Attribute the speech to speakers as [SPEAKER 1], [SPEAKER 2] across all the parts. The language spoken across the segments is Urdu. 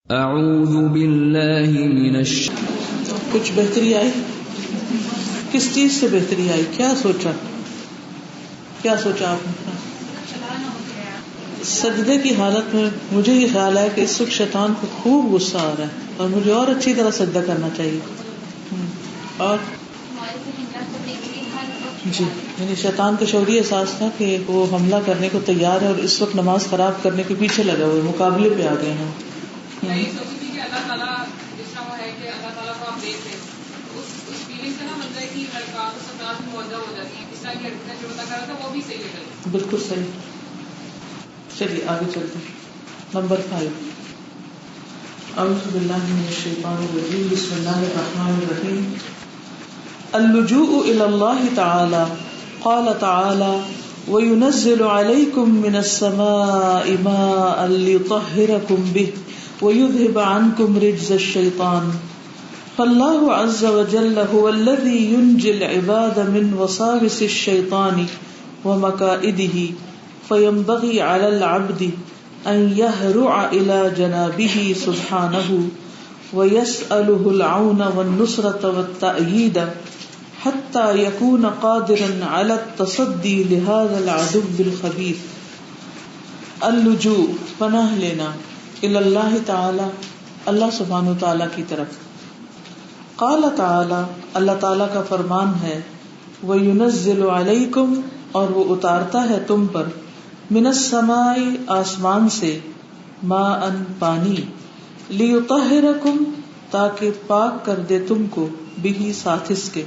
[SPEAKER 1] اعوذ باللہ من
[SPEAKER 2] کچھ بہتری آئی؟ کس چیز سے بہتری آئی؟ کیا سوچا آپ نے؟ سجدے کی حالت میں مجھے یہ خیال ہے کہ اس وقت شیطان کو خوب غصہ آ رہا ہے اور مجھے اور اچھی طرح سجدہ کرنا چاہیے. اور جی یعنی شیطان کا شعوری احساس تھا کہ وہ حملہ کرنے کو تیار ہے اور اس وقت نماز خراب کرنے کے پیچھے لگا ہوئے مقابلے پہ آ گئے ہیں.
[SPEAKER 3] اللہ تعالیٰ جس طرح وہ ہے کہ اللہ تعالیٰ کو آپ دیکھ رہے اس فیلنگ سے نا بنتا ہے کہ لڑکات و سطاعت میں موجہ ہو جاتی ہیں. اس طرح کی لڑکی نے جو بتا کرا تھا وہ بھی صحیح ہے.
[SPEAKER 2] بالکل صحیح. چلیے آگے چلتے ہیں. نمبر 5. اعوذ باللہ من الشیطان الرجیم. بسم اللہ الرحمن الرحیم. اللجوء الى اللہ تعالی. قال تعالی وَيُنَزِّلُ عَلَيْكُم مِّنَ السَّمَاءِ مَاءً لِيُطَهِّرَكُم بِهِ وَيُذْهِبَ عَنكُم رِجْزَ الشَّيْطَانِ. فاللہ عز وجل هو الذي ينجي العباد من وساوس الشيطان ومكائده فينبغي على العبد أن يهرع إلى جنابه سبحانه ويسأله العون والنصرة والتأييد حتى يكون قادرا على التصدي لهذا العدو الخبيث. اللجوء پناہ لینا الى اللہ تعالی اللہ سبحانہ تعالی کی طرف. قال تعالی اللہ تعالی کا فرمان ہے وَيُنَزِّلُ عَلَيْكُمْ اور وہ اتارتا ہے تم پر من السماء آسمان سے ماءً پانی لِيُطَهِّرَكُمْ تاکہ پاک کر دے تم کو بِهِ ساتھ اس کے.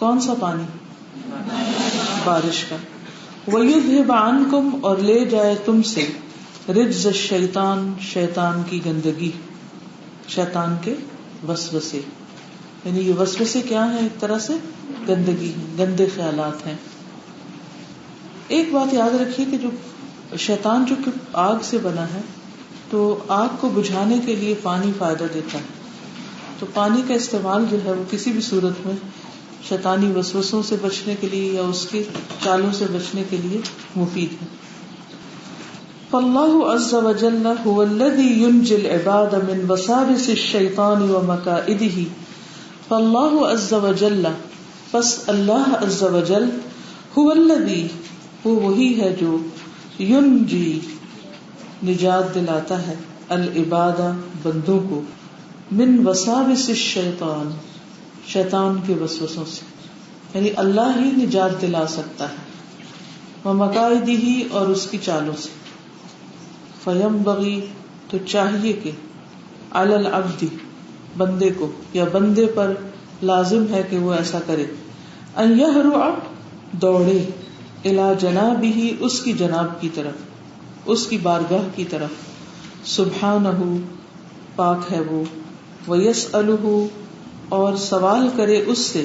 [SPEAKER 2] کون سا پانی؟ بارش کا. وَيُذْهِبَ عَنْكُمْ اور لے جائے تم سے رجز الشیطان شیطان کی گندگی شیطان کے وسوسے. یعنی یہ وسوسے کیا ہیں؟ ایک طرح سے گندگی ہیں، گندے خیالات ہیں. ایک بات یاد رکھیے کہ جو شیطان جو کہ آگ سے بنا ہے تو آگ کو بجھانے کے لیے پانی فائدہ دیتا ہے. تو پانی کا استعمال جو ہے وہ کسی بھی صورت میں شیطانی وسوسوں سے بچنے کے لیے یا اس کی چالوں سے بچنے کے لیے مفید ہے. فاللہ عز وجل هو الذی ینجی العباد من وساوس الشیطان ومکائدہ. فاللہ عز وجل پس اللہ عز وجل هو الذی وہ وہی ہے جو ینجی نجات دلاتا ہے العباد بندوں کو من وساوس الشیطان شیطان کے وسوسوں سے. یعنی اللہ ہی نجات دلا سکتا ہے ومکائدہ اور اس کی چالوں سے. فینبغی تو چاہیے کہ علی العبد بندے کو یا بندے پر لازم ہے کہ وہ ایسا کرے ان یہرع دوڑے الی جنابہ اس کی جناب کی طرف اس کی بارگاہ کی طرف سبحانہ پاک ہے وہ ویسألہ اور سوال کرے اس سے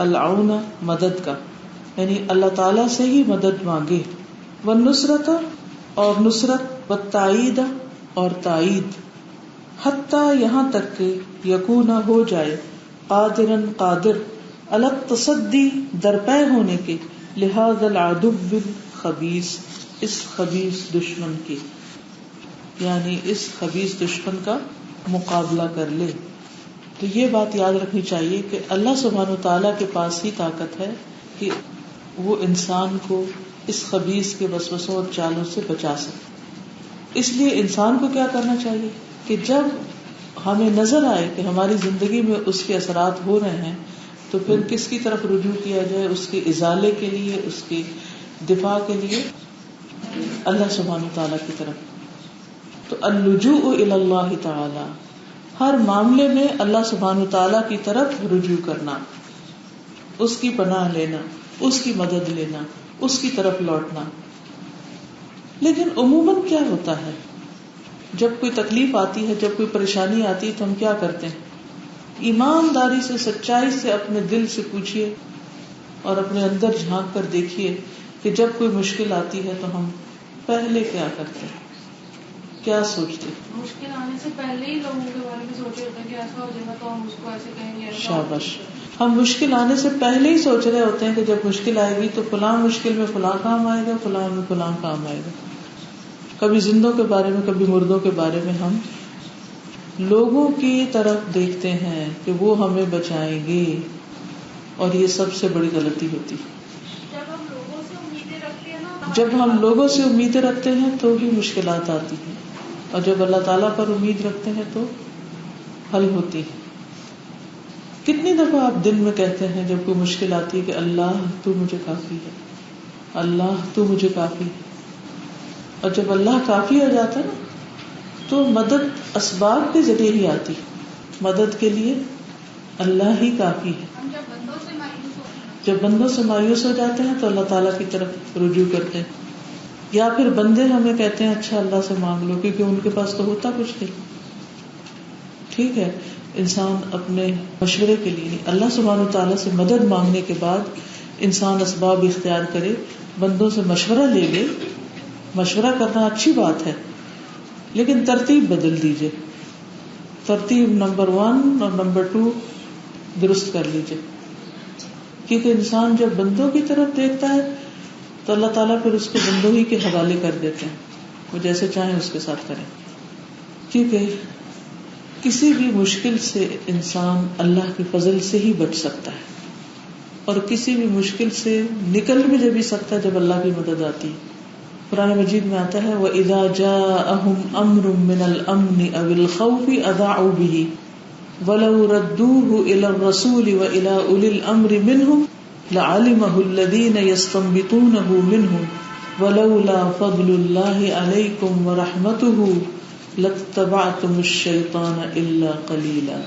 [SPEAKER 2] العون مدد کا یعنی اللہ تعالی سے ہی مدد مانگے والنصرت اور نصرت والتائید اور تائید حتی یہاں تک کہ یکون ہو جائے قادرن قادر علی التصدی درپے ہونے کے لہذا العدو الخبیث اس خبیث دشمن کی یعنی اس خبیث دشمن کا مقابلہ کر لے. تو یہ بات یاد رکھنی چاہیے کہ اللہ سبحانہ وتعالیٰ کے پاس ہی طاقت ہے کہ وہ انسان کو اس خبیث کے وسوسوں اور چالوں سے بچا سکے. اس لیے انسان کو کیا کرنا چاہیے کہ جب ہمیں نظر آئے کہ ہماری زندگی میں اس کے اثرات ہو رہے ہیں تو پھر کس کی طرف رجوع کیا جائے؟ اس کے ازالے کے لیے، اس کے دفاع کے لیے اللہ سبحانہ وتعالیٰ کی طرف. تو اللجوء الی اللہ تعالی ہر معاملے میں اللہ سبحانہ وتعالیٰ کی طرف رجوع کرنا، اس کی پناہ لینا، اس کی مدد لینا، اس کی طرف لوٹنا. لیکن عموماً کیا ہوتا ہے جب کوئی تکلیف آتی ہے، جب کوئی پریشانی آتی ہے تو ہم کیا کرتے ہیں؟ ایمانداری سے سچائی سے اپنے دل سے پوچھئے اور اپنے اندر جھانک کر دیکھیے کہ جب کوئی مشکل آتی ہے تو ہم پہلے کیا کرتے ہیں، کیا سوچتے ہیں؟
[SPEAKER 3] مشکل آنے سے پہلے ہی لوگوں کے بارے میں سوچے ہوتے ہیں کہ ایسا ہو جائے گا تو ہم اس کو ایسے کہیں گے.
[SPEAKER 2] شاباش. ہم مشکل آنے سے پہلے ہی سوچ رہے ہوتے ہیں کہ جب مشکل آئے گی تو فلاں مشکل میں فلاں کام آئے گا، فلاں میں فلاں کام آئے گا. کبھی زندوں کے بارے میں، کبھی مردوں کے بارے میں ہم لوگوں کی طرف دیکھتے ہیں کہ وہ ہمیں بچائیں گے، اور یہ سب سے بڑی غلطی ہوتی ہے.
[SPEAKER 3] جب ہم لوگوں سے امیدیں رکھتے ہیں نا،
[SPEAKER 2] جب ہم لوگوں سے امیدیں رکھتے ہیں تو بھی مشکلات آتی ہیں، اور جب اللہ تعالیٰ پر امید رکھتے ہیں تو حل ہوتی ہے. کتنی دفعہ آپ دن میں کہتے ہیں جب کوئی مشکل آتی ہے کہ اللہ تو مجھے کافی ہے، اللہ تو مجھے کافی ہے. اور جب اللہ کافی ہو جاتا ہے نا تو مدد اسباب کے ذریعے ہی آتی، مدد کے لیے اللہ ہی کافی ہے.
[SPEAKER 3] ہم جب بندوں سے مایوس ہوتے ہیں،
[SPEAKER 2] جب بندوں سے مایوس ہو جاتے ہیں تو اللہ تعالیٰ کی طرف رجوع کرتے ہیں، یا پھر بندے ہمیں کہتے ہیں اچھا اللہ سے مانگ لو، کیونکہ ان کے پاس تو ہوتا کچھ نہیں. ٹھیک ہے، انسان اپنے مشورے کے لیے نہیں، اللہ سبحانہ وتعالیٰ سے مدد مانگنے کے بعد انسان اسباب اختیار کرے، بندوں سے مشورہ لے لے. مشورہ کرنا اچھی بات ہے، لیکن ترتیب بدل دیجئے. ترتیب نمبر 1 اور نمبر 2 درست کر لیجئے. کیونکہ انسان جب بندوں کی طرف دیکھتا ہے تو اللہ تعالیٰ پھر اس کو بندوں ہی کے حوالے کر دیتے ہیں، وہ جیسے چاہیں اس کے ساتھ کریں. کیونکہ کسی بھی مشکل سے انسان اللہ کے فضل سے ہی بچ سکتا ہے، اور کسی بھی مشکل سے نکل بھی جب ہی سکتا ہے جب اللہ کی مدد آتی ہے. قرآن مجید میں آتا ہے وَإِذَا جَاءَهُمْ أَمْرٌ مِّنَ الْأَمْنِ أَوِ الْخَوْفِ أَذَاعُوا بِهِ وَلَوْ رَدُّوهُ إِلَى الرَّسُولِ وَإِلَى أُولِي الْأَمْرِ مِنْهُمْ لَعَلِمَهُ الَّذِينَ يَسْتَنبِطُونَهُ مِنْهُمْ وَلَوْلَا فَضْلُ اللَّهِ عَلَيْكُمْ وَرَحْمَتُهُ لَاتَّبَعْتُمُ الشَّيْطَانَ إِلَّا قَلِيلًا.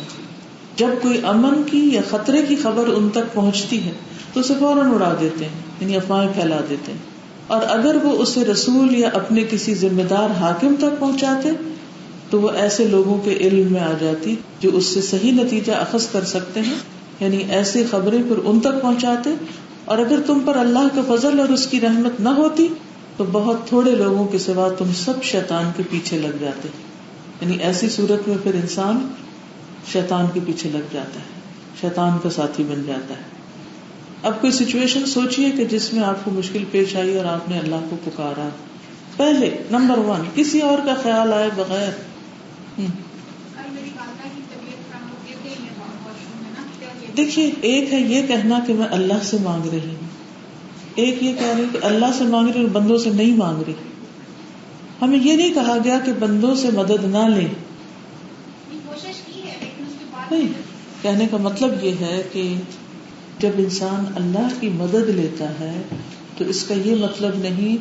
[SPEAKER 2] جب کوئی امن کی یا خطرے کی خبر ان تک پہنچتی ہے تو اسے فوراً اڑا دیتے ہیں، یعنی افواہیں پھیلا دیتے ہیں. اور اگر وہ اسے رسول یا اپنے کسی ذمہ دار حاکم تک پہنچاتے تو وہ ایسے لوگوں کے علم میں آ جاتی جو اس سے صحیح نتیجہ اخذ کر سکتے ہیں، یعنی ایسی خبریں پھر ان تک پہنچاتے. اور اگر تم پر اللہ کا فضل اور اس کی رحمت نہ ہوتی تو بہت تھوڑے لوگوں کے سوا تم سب شیطان کے پیچھے لگ جاتے. یعنی ایسی صورت میں پھر انسان شیطان کے پیچھے لگ جاتا ہے، شیطان کا ساتھی بن جاتا ہے. اب کوئی سچویشن سوچئے کہ جس میں آپ کو مشکل پیش آئی اور آپ نے اللہ کو پکارا. پہلے نمبر 1 کسی اور کا خیال آئے بغیر. دیکھیے، ایک ہے یہ کہنا کہ میں اللہ سے مانگ رہی ہوں، ایک یہ کہہ رہی کہ اللہ سے مانگ رہی اور بندوں سے نہیں مانگ رہی. ہمیں یہ نہیں کہا گیا کہ بندوں سے مدد نہ لیں. نہیں، کہنے کا مطلب یہ ہے کہ جب انسان اللہ کی مدد لیتا ہے تو اس کا یہ مطلب نہیں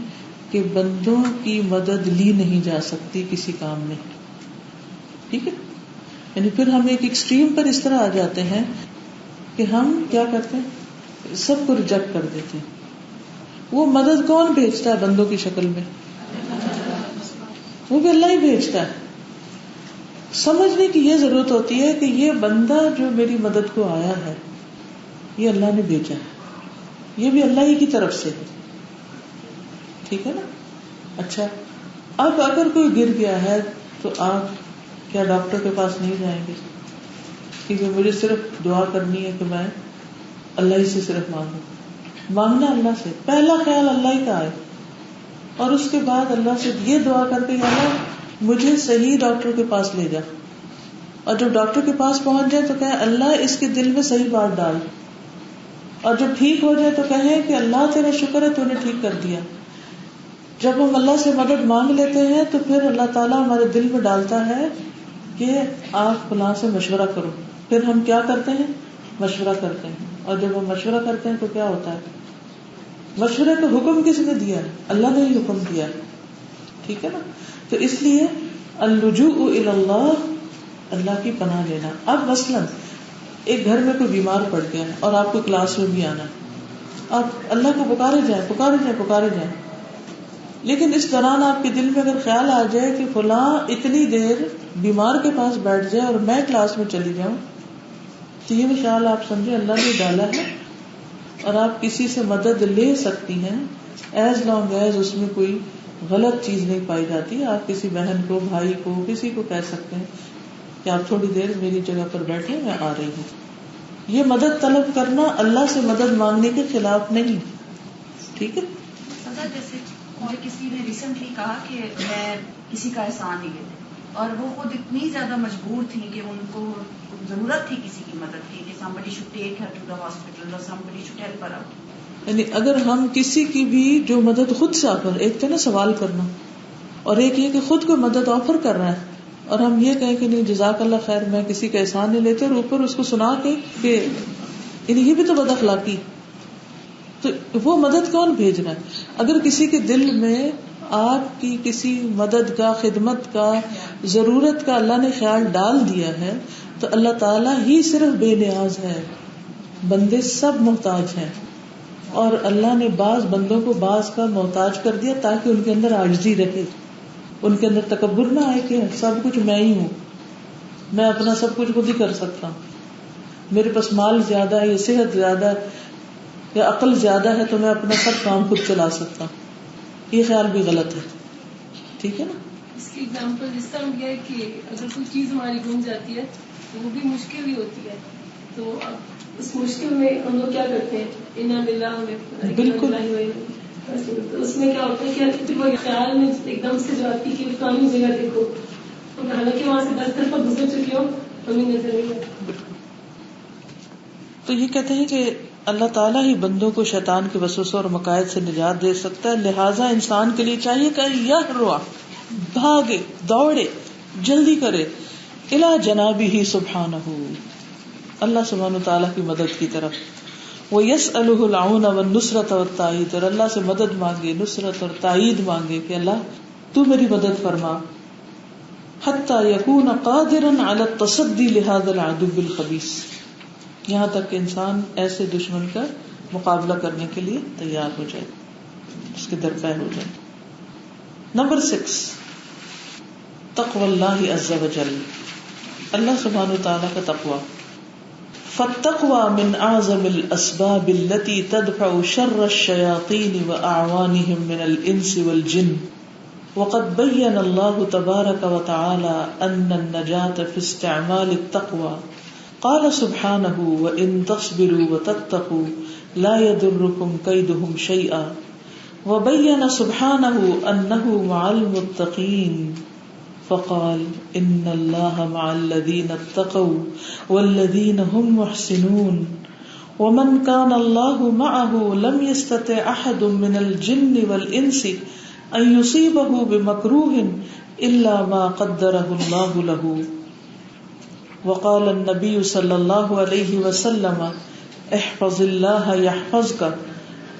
[SPEAKER 2] کہ بندوں کی مدد لی نہیں جا سکتی کسی کام میں. ٹھیک ہے، یعنی پھر ہم ایک ایکسٹریم پر اس طرح آ جاتے ہیں کہ ہم کیا کرتے ہیں، سب کو ریجیکٹ کر دیتے ہیں. وہ مدد کون بھیجتا ہے بندوں کی شکل میں؟ وہ بھی اللہ ہی بھیجتا ہے. سمجھنے کی یہ ضرورت ہوتی ہے کہ یہ بندہ جو میری مدد کو آیا ہے یہ اللہ نے بھیجا ہے، یہ بھی اللہ ہی کی طرف سے ہے. ٹھیک ہے نا. اچھا، اب اگر کوئی گر گیا ہے تو آپ کیا ڈاکٹر کے پاس نہیں جائیں گے؟ کیونکہ مجھے صرف دعا کرنی ہے کہ میں اللہ ہی سے صرف مانگوں. مانگنا اللہ سے، پہلا خیال اللہ ہی کا ہے، اور اس کے بعد اللہ سے یہ دعا کر کے اللہ مجھے صحیح ڈاکٹر کے پاس لے جا. اور جب ڈاکٹر کے پاس پہنچ جائے تو کہے اللہ اس کے دل میں صحیح بات ڈال. اور جب ٹھیک ہو جائے تو کہیں کہ اللہ تیرا شکر ہے تو نے ٹھیک کر دیا. جب ہم اللہ سے مدد مانگ لیتے ہیں تو پھر اللہ تعالیٰ ہمارے دل میں ڈالتا ہے کہ آپ فلاں سے مشورہ کرو. پھر ہم کیا کرتے ہیں؟ مشورہ کرتے ہیں. اور جب ہم مشورہ کرتے ہیں تو کیا ہوتا ہے؟ مشورے کا حکم کس نے دیا ہے؟ اللہ نے ہی حکم دیا ہے. ٹھیک ہے نا. تو اس لیے اللجوء الی اللہ، اللہ کی پناہ لینا. اب مثلاً ایک گھر میں کوئی بیمار پڑ گیا ہے اور آپ کو کلاس میں بھی آنا ہے، آپ اللہ کو پکارے جائیں. لیکن اس دوران آپ کے دل میں اگر خیال آ جائے کہ فلاں اتنی دیر بیمار کے پاس بیٹھ جائے اور میں کلاس میں چلی جاؤں، تو یہ خیال آپ سمجھے اللہ نے ڈالا ہے. اور آپ کسی سے مدد لے سکتی ہیں ایز لانگ ایز اس میں کوئی غلط چیز نہیں پائی جاتی. آپ کسی بہن کو، بھائی کو، کسی کو کہہ سکتے ہیں کہ آپ تھوڑی دیر میری جگہ پر بیٹھے، میں آ رہی ہوں. یہ مدد طلب کرنا اللہ سے مدد مانگنے کے خلاف نہیں. ٹھیک ہے.
[SPEAKER 4] جیسے مجھے کسی نے ریسنٹلی کہا کہ میں کسی کا احسان نہیں لیتی، اور وہ خود اتنی زیادہ مجبور تھیں کہ ان کو ضرورت تھی کسی کی مدد کی کہ somebody should take her to the hospital or somebody should help her out.
[SPEAKER 2] یعنی اگر ہم کسی کی بھی جو مدد خود سے آفر، ایک تو نا سوال کرنا، اور ایک یہ کہ خود کو مدد آفر کر رہا ہے، اور ہم یہ کہیں کہ نہیں جزاک اللہ خیر میں کسی کا احسان نہیں لیتے، اور اوپر اس کو سنا کے کہ یعنی یہ بھی تو بد اخلاقی. تو وہ مدد کون بھیج رہا ہے؟ اگر کسی کے دل میں آپ کی کسی مدد کا، خدمت کا، ضرورت کا اللہ نے خیال ڈال دیا ہے تو اللہ تعالیٰ ہی صرف بے نیاز ہے، بندے سب محتاج ہیں. اور اللہ نے بعض بندوں کو بعض کا محتاج کر دیا تاکہ ان کے اندر عاجزی رہے، ان کے اندر تکبر نہ آئے کہ سب کچھ میں ہی ہوں، میں اپنا سب کچھ خود ہی کر سکتا ہوں، میرے پاس مال زیادہ ہے یا صحت زیادہ ہے یا عقل زیادہ ہے تو میں اپنا سب کام خود چلا سکتا ہوں. یہ خیال بھی غلط ہے. ٹھیک ہے نا؟
[SPEAKER 5] اس کی اگزامپل اس طرح یہ ہے کہ اگر کوئی چیز ہماری گم جاتی ہے تو وہ بھی مشکل ہی ہوتی ہے، تو اب اس مشکل میں ہم لوگ کیا کرتے ہیں، انا للہ
[SPEAKER 2] بالکل.
[SPEAKER 5] تو اس میں کیا ہوتا ہے کہ پھر وہ خیال میں ایک دم سے جو آتی ہے کہ فلانی جگہ دیکھو، حالانکہ وہاں سے 10 دفعہ گزر چکی ہو ہمیں نظر نہیں آتی.
[SPEAKER 2] تو یہ کہتے ہیں کہ اللہ تعالیٰ ہی بندوں کو شیطان کے وسوسوں اور مقاصد سے نجات دے سکتا ہے، لہٰذا انسان کے لیے چاہیے کہ یہرع، بھاگے، دوڑے، جلدی کرے، الی جنابہ سبحانہ، اللہ سبحانہ تعالیٰ کی مدد کی طرف. ویسألہ العون والنصرۃ والتائید، اور اللہ سے مدد مانگے، نصرت اور تائید مانگے کہ اللہ تو میری مدد فرما. حتی یکون قادرا علی التصدی لہذا العدو الخبیث، یہاں تک کہ انسان ایسے دشمن کا مقابلہ کرنے کے لیے تیار ہو جائے، اس کے درپے ہو جائے. نمبر 6، تقوی اللہ عز وجل، اللہ سبحانہ وتعالی کا تقوی. فالتقوى من اعظم الاسباب التي تدفع شر الشياطين واعوانهم من الانس والجن، وقد بين الله تبارك وتعالى ان النجاة في استعمال التقوى. قال سبحانه وان تصبروا وتتقوا لا يضركم كيدهم شيئا، وبين سبحانه انه مع المتقين فقال ان الله مع الذين اتقوا والذين هم محسنون. ومن كان الله معه لم يستطع احد من الجن والانس ان يصيبه بمكروه الا ما قدره الله له. وقال النبي صلى الله عليه وسلم احفظ الله يحفظك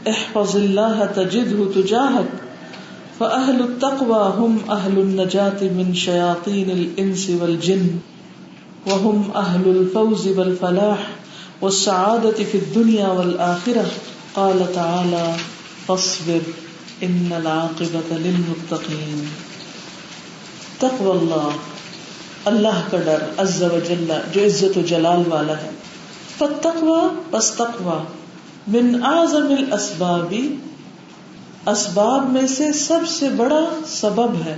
[SPEAKER 2] احفظ الله تجده تجاهك. فأهل التقوى هم أهل النجاة من شياطين الإنس والجن، وهم أهل الفوز والفلاح والسعادة في الدنيا والآخرة. قال تعالى فاصبر إن العاقبة للمتقين. تقوی اللہ، اللہ کا ڈر، عز و جل، جو عزت و جلال والا ہے. فالتقوى، پس تقوی، من اعظم الاسباب، اسباب میں سے سب سے بڑا سبب ہے،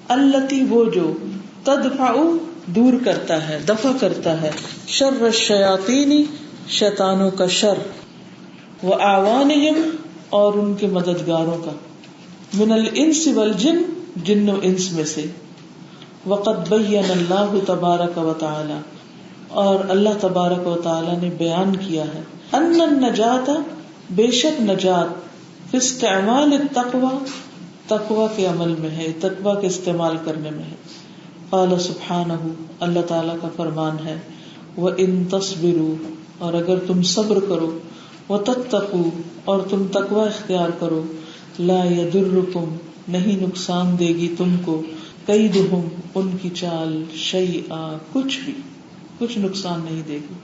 [SPEAKER 2] التی، وہ جو، تدفع، دور کرتا ہے، دفع کرتا ہے، شر الشیاطین، شیطانوں کا شر، واعوانہم، اور ان کے مددگاروں کا، من الانس والجن، جن و انس میں سے. وقد بین اللہ تبارک و تعالی، اور اللہ تبارک و تعالی نے بیان کیا ہے، ان النجات، بے شک نجات، فی استعمال التقوی، تقوی کے عمل میں ہے، تقوی کے استعمال کرنے میں ہے. قال سبحانہ، اللہ تعالیٰ کا فرمان ہے، وَإِن تَصْبِرُوا، اور اگر تم صبر کرو، وَتَتَّقُوا، اور تم تقوی اختیار کرو، لَا يَضُرُّكُمْ، نہیں نقصان دے گی تم کو، کیدہم، ان کی چال، شیئا، کچھ بھی، کچھ نقصان نہیں دے گی.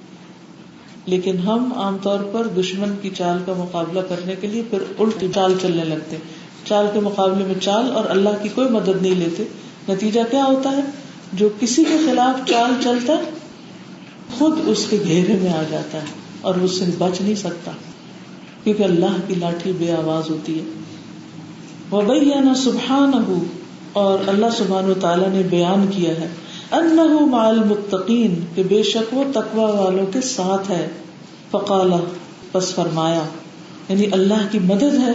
[SPEAKER 2] لیکن ہم عام طور پر دشمن کی چال کا مقابلہ کرنے کے لیے پھر الٹ چال چلنے لگتے ہیں، چال کے مقابلے میں چال، اور اللہ کی کوئی مدد نہیں لیتے. نتیجہ کیا ہوتا ہے؟ جو کسی کے خلاف چال چلتا ہے خود اس کے گھیرے میں آ جاتا ہے اور اس سے بچ نہیں سکتا، کیونکہ اللہ کی لاٹھی بے آواز ہوتی ہے. وَبَيَّنَ سُبْحَانَهُ، اور اللہ سبحانہ وتعالی نے بیان کیا ہے، انہ مع المتقین، کہ بے شک وہ تقوی والوں کے ساتھ ہے. فقال، پس فرمایا، یعنی اللہ کی مدد ہے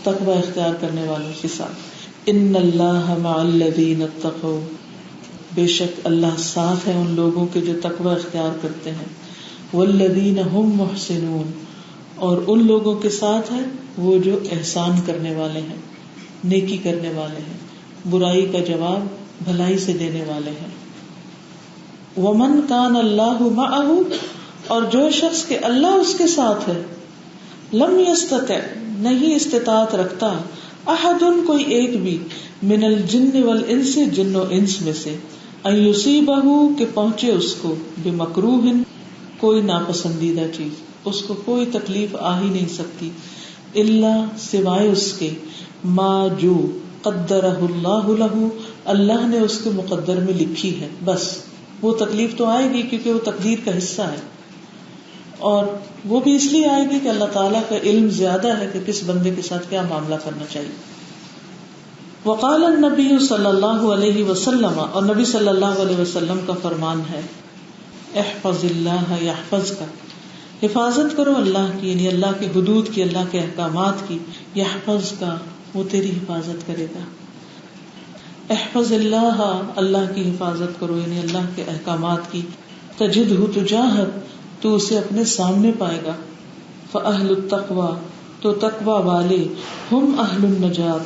[SPEAKER 2] تقوی اختیار کرنے والوں کے ساتھ. ان اللہ مع الذین اتقوا، بے شک اللہ ساتھ ہے ان لوگوں کے جو تقوی اختیار کرتے ہیں. والذین هم محسنون، اور ان لوگوں کے ساتھ ہے وہ جو احسان کرنے والے ہیں، نیکی کرنے والے ہیں، برائی کا جواب بھلائی سے دینے والے ہیں. ومن کان اللہ معہ، اور جو شخص کے اللہ اس کے ساتھ ہے، لم یستطع، نہیں استطاعت رکھتا، احد، کوئی ایک بھی، من الجن والانس، جن و انس میں سے، ان یصیبہ، کہ پہنچے اس کو، بمکروہ، کوئی ناپسندیدہ چیز، اس کو کوئی تکلیف آ ہی نہیں سکتی، الا، سوائے اس کے، ما، جو، قدرہ اللہ لہ، اللہ نے اس کے مقدر میں لکھی ہے، بس وہ تکلیف تو آئے گی کیونکہ وہ تقدیر کا حصہ ہے، اور وہ بھی اس لیے آئے گی کہ اللہ تعالیٰ کا علم زیادہ ہے کہ کس بندے کے ساتھ کیا معاملہ کرنا چاہیے. وقال النبی صلی اللہ علیہ وسلم، اور نبی صلی اللہ علیہ وسلم کا فرمان ہے، احفظ اللہ یحفظک، حفاظت کرو اللہ کی، یعنی اللہ کے حدود کی، اللہ کے احکامات کی، یحفظک، وہ تیری حفاظت کرے گا. احفظ اللہ، اللہ کی حفاظت کرو یعنی اللہ کے احکامات کی، تجدہ تجاہک، تو اسے اپنے سامنے پائے گا. فاہل التقوی، تو تقوی والے، ہم اہل النجات،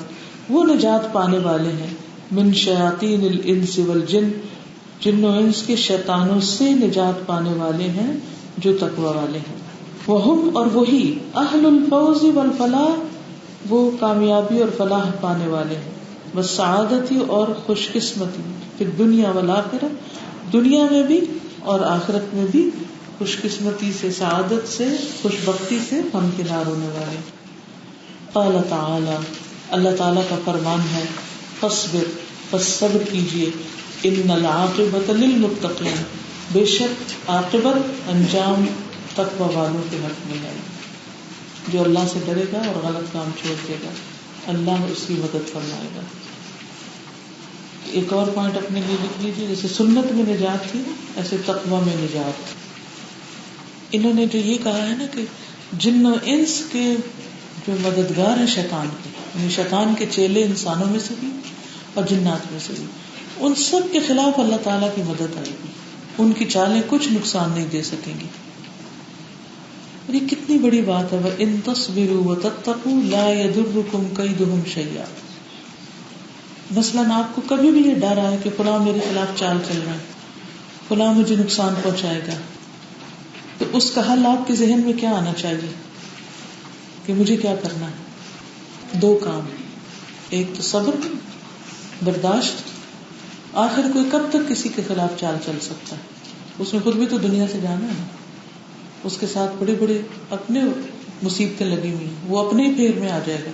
[SPEAKER 2] وہ نجات پانے والے ہیں، من شیاطین الانس والجن، جن و انس کے شیطانوں سے نجات پانے والے ہیں جو تقوی والے ہیں. وہم، اور وہی، اہل الفوز والفلاح، وہ کامیابی اور فلاح پانے والے ہیں، والسعادتی، اور خوش قسمتی، فی الدنیا والآخرہ، دنیا میں بھی اور آخرت میں بھی خوش قسمتی سے، سعادت سے، خوش بختی سے ہمکنار ہونے والے. قال تعالی، اللہ تعالیٰ کا فرمان ہے، فاصبر، پس صبر کیجیے، ان العاقبۃ للمتقین، بے شک عاقبت، انجام تقوی والوں کے حق میں ہے. جو اللہ سے ڈرے گا اور غلط کام چھوڑ دے گا، اللہ اس کی مدد فرمائے گا. ایک اور پوائنٹ اپنے لیے لکھ لیجیے، جیسے سنت میں نجات تھی ایسے تقوی میں نجات. انہوں نے جو یہ کہا ہے نا کہ جن و انس کے جو مددگار ہیں شیطان کے، یعنی شیطان کے چیلے انسانوں میں سے بھی اور جنات میں سے بھی، ان سب کے خلاف اللہ تعالیٰ کی مدد آئے گی، ان کی چالیں کچھ نقصان نہیں دے سکیں گی. اور یہ کتنی بڑی بات ہے، وَإِن تَصْبِرُوا وَتَتَّقُوا لَا يَضُرُّكُمْ كَيْدُهُمْ شَيْئًا. مثلاً آپ کو کبھی بھی یہ ڈر آئے کہ فلاں میرے خلاف چال چل رہا ہے، فلاں مجھے نقصان پہنچائے گا، تو اس کا حل آپ کے ذہن میں کیا آنا چاہیے کہ مجھے کیا کرنا ہے؟ دو کام، ایک تو صبر، برداشت. آخر کوئی کب تک کسی کے خلاف چال چل سکتا ہے؟ اس میں خود بھی تو دنیا سے جانا ہے، اس کے ساتھ بڑے بڑے اپنے مصیبتیں لگی ہوئی ہیں، وہ اپنے ہی پھیر میں آ جائے گا.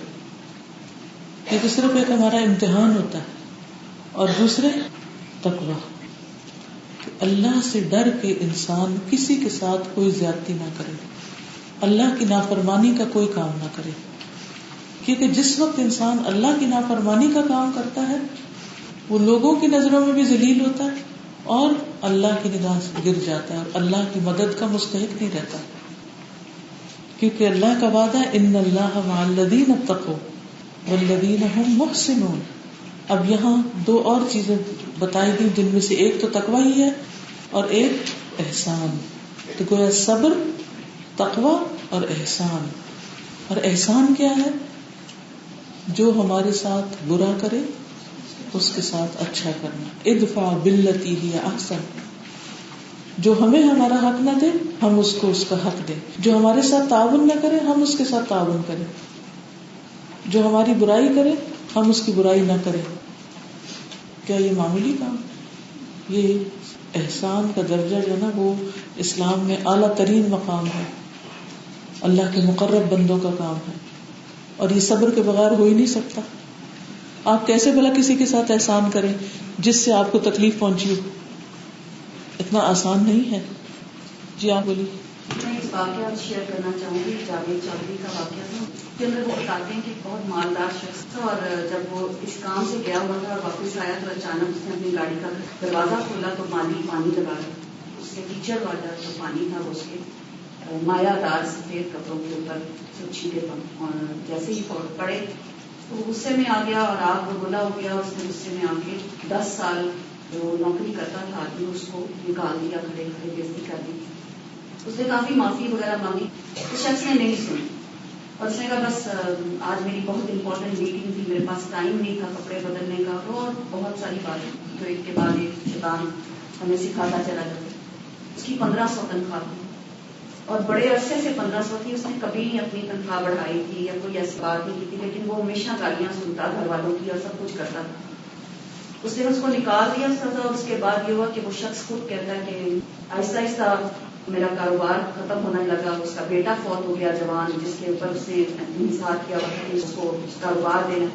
[SPEAKER 2] یہ تو صرف ایک ہمارا امتحان ہوتا ہے. اور دوسرے تقویٰ، کہ اللہ سے ڈر کے انسان کسی کے ساتھ کوئی زیادتی نہ کرے، اللہ کی نافرمانی کا کوئی کام نہ کرے. کیونکہ جس وقت انسان اللہ کی نافرمانی کا کام کرتا ہے وہ لوگوں کی نظروں میں بھی ذلیل ہوتا ہے اور اللہ کی نگاہ سے گر جاتا ہے اور اللہ کی مدد کا مستحق نہیں رہتا. کیونکہ اللہ کا وعدہ ہے، ان اللہ مع الذین اتقوا والذین هم محسنون. اب یہاں دو اور چیزیں بتائی گئی جن میں سے ایک تو تقوی ہی ہے اور ایک احسان. تو گویا صبر، تقوی اور احسان. اور احسان کیا ہے؟ جو ہمارے ساتھ برا کرے اس کے ساتھ اچھا کرنا. ادفع باللتی ہی احسن. جو ہمیں ہمارا حق نہ دے ہم اس کو اس کا حق دیں. جو ہمارے ساتھ تعاون نہ کرے ہم اس کے ساتھ تعاون کریں. جو ہماری برائی کرے ہم اس کی برائی نہ کریں. کیا یہ معمولی کام؟ یہ احسان کا درجہ جو ہے نا وہ اسلام میں اعلیٰ ترین مقام ہے، اللہ کے مقرب بندوں کا کام ہے، اور یہ صبر کے بغیر ہو ہی نہیں سکتا. آپ کیسے بھلا کسی کے ساتھ احسان کریں جس سے آپ کو تکلیف پہنچی ہو؟ اتنا آسان نہیں ہے. جی آپ بولیے.
[SPEAKER 4] میں ایک واقعہ شیئر کرنا چاہوں گی، جاوید چودھری کا واقعہ تھا. اس کے اندر وہ بتاتے ہیں کہ بہت مالدار شخص تھا، اور جب وہ اس کام سے گیا ہوا تھا اور واپس آیا تو اچانک اس نے اپنی گاڑی کا دروازہ کھولا تو مالی پانی لگا رہا. اس کے ٹیچر والا جو پانی تھا وہ اس کے مایا دار سفید کپڑوں کے اوپر چھینکے جیسے ہی پڑے تو غصے میں آ گیا اور آگ بگولا ہو گیا. اس نے غصے میں آ کے 10 سال جو نوکری کرتا تھا آدمی اس کو نکال دیا، کھڑے کھڑے بےزتی کر دی. اس نے کافی معافی وغیرہ مانگی، اس شخص نے نہیں سنی اور اس نے کہا بس آج میری بہت امپورٹنٹ میٹنگ تھی، میرے پاس ٹائم نہیں تھا کپڑے بدلنے کا، اور بہت ساری باتیں جو ایک کے بعد ایک شیطان ہمیں سکھاتا چلا جاتا. اس کی 1500 تنخواہ تھی اور بڑے عرصے سے 1500 تھی. اس نے کبھی اپنی تنخواہ بڑھائی تھی یا کوئی ایسی بات نہیں کی تھی، لیکن وہ ہمیشہ گالیاں سنتا گھر والوں کی اور سب کچھ کرتا تھا. اس نے اس کو نکال دیا سزا، اور اس کے بعد یہ ہوا کہ وہ شخص خود کہتا ہے کہ آہستہ آہستہ میرا کاروبار ختم ہونے لگا. اس کا بیٹا فوت ہو گیا جوان، جس کے اوپر اس نے انحصار کیا کہ اس کو کاروبار دینا.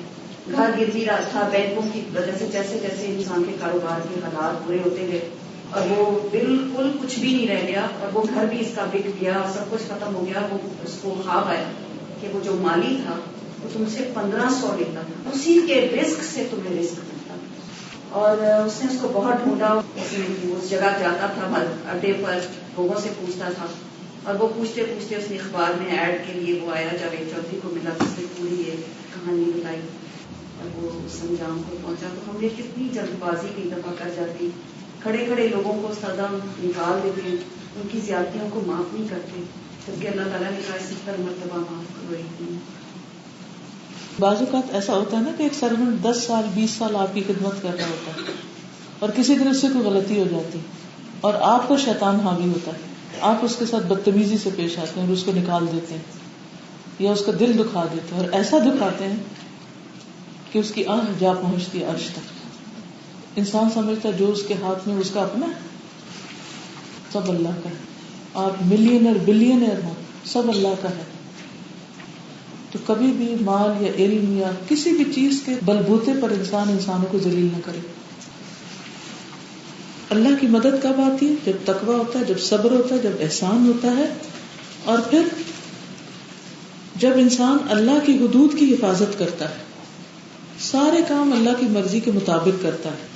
[SPEAKER 4] گھر گرتی رہا تھا بینکوں کی وجہ سے. جیسے جیسے انسان کے کاروبار کے حالات برے ہوتے گئے اور وہ بالکل کچھ بھی نہیں رہ گیا اور وہ گھر بھی اس کا بک گیا اور سب کچھ ختم ہو گیا. وہ اس کو خواب آیا کہ وہ جو مالی تھا وہ تم سے 1500 لیتا تھا، اسی کے رزق سے تمہیں رزق ملتا تھا. اور اس نے اس کو بہت ڈھونڈا. اس جگہ جاتا تھا اڈے پر، لوگوں سے پوچھتا تھا اور وہ پوچھتے پوچھتے اس نے اخبار میں ایڈ کے لیے وہ آیا، جاوید چودھری کو ملا، اس نے پوری یہ کہانی بتائی اور وہ اس انجام کو پہنچا. تو ہم نے کتنی جلد بازی کئی دفعہ کر جاتی، کھڑے کھڑے لوگوں کو سزا نکال دیتے، ان کی زیادتیوں کو معاف نہیں کرتے، جبکہ اللہ تعالیٰ نے کہا 70 مرتبہ معاف کرو ایک دن.
[SPEAKER 2] بعض اوقات ایسا ہوتا ہے نا کہ ایک سرونٹ 10 سال 20 سال آپ کی خدمت کر رہا ہوتا ہے اور کسی طرح سے کوئی غلطی ہو جاتی اور آپ کو شیطان حاوی ہوتا ہے، آپ اس کے ساتھ بدتمیزی سے پیش آتے ہیں اور اس کو نکال دیتے ہیں یا اس کا دل دکھا دیتے ہیں، اور ایسا دکھاتے ہیں کہ اس کی آہ جا پہنچتی ہے عرش تک. انسان سمجھتا ہے جو اس کے ہاتھ میں اس کا اپنا ہے، سب اللہ کا ہے. آپ ملینئر بلینئر ہوں، سب اللہ کا ہے. تو کبھی بھی مال یا علم یا کسی بھی چیز کے بلبوتے پر انسانوں کو ذلیل نہ کرے. اللہ کی مدد کب آتی ہے؟ جب تقویٰ ہوتا ہے، جب صبر ہوتا ہے، جب احسان ہوتا ہے، اور پھر جب انسان اللہ کی حدود کی حفاظت کرتا ہے، سارے کام اللہ کی مرضی کے مطابق کرتا ہے.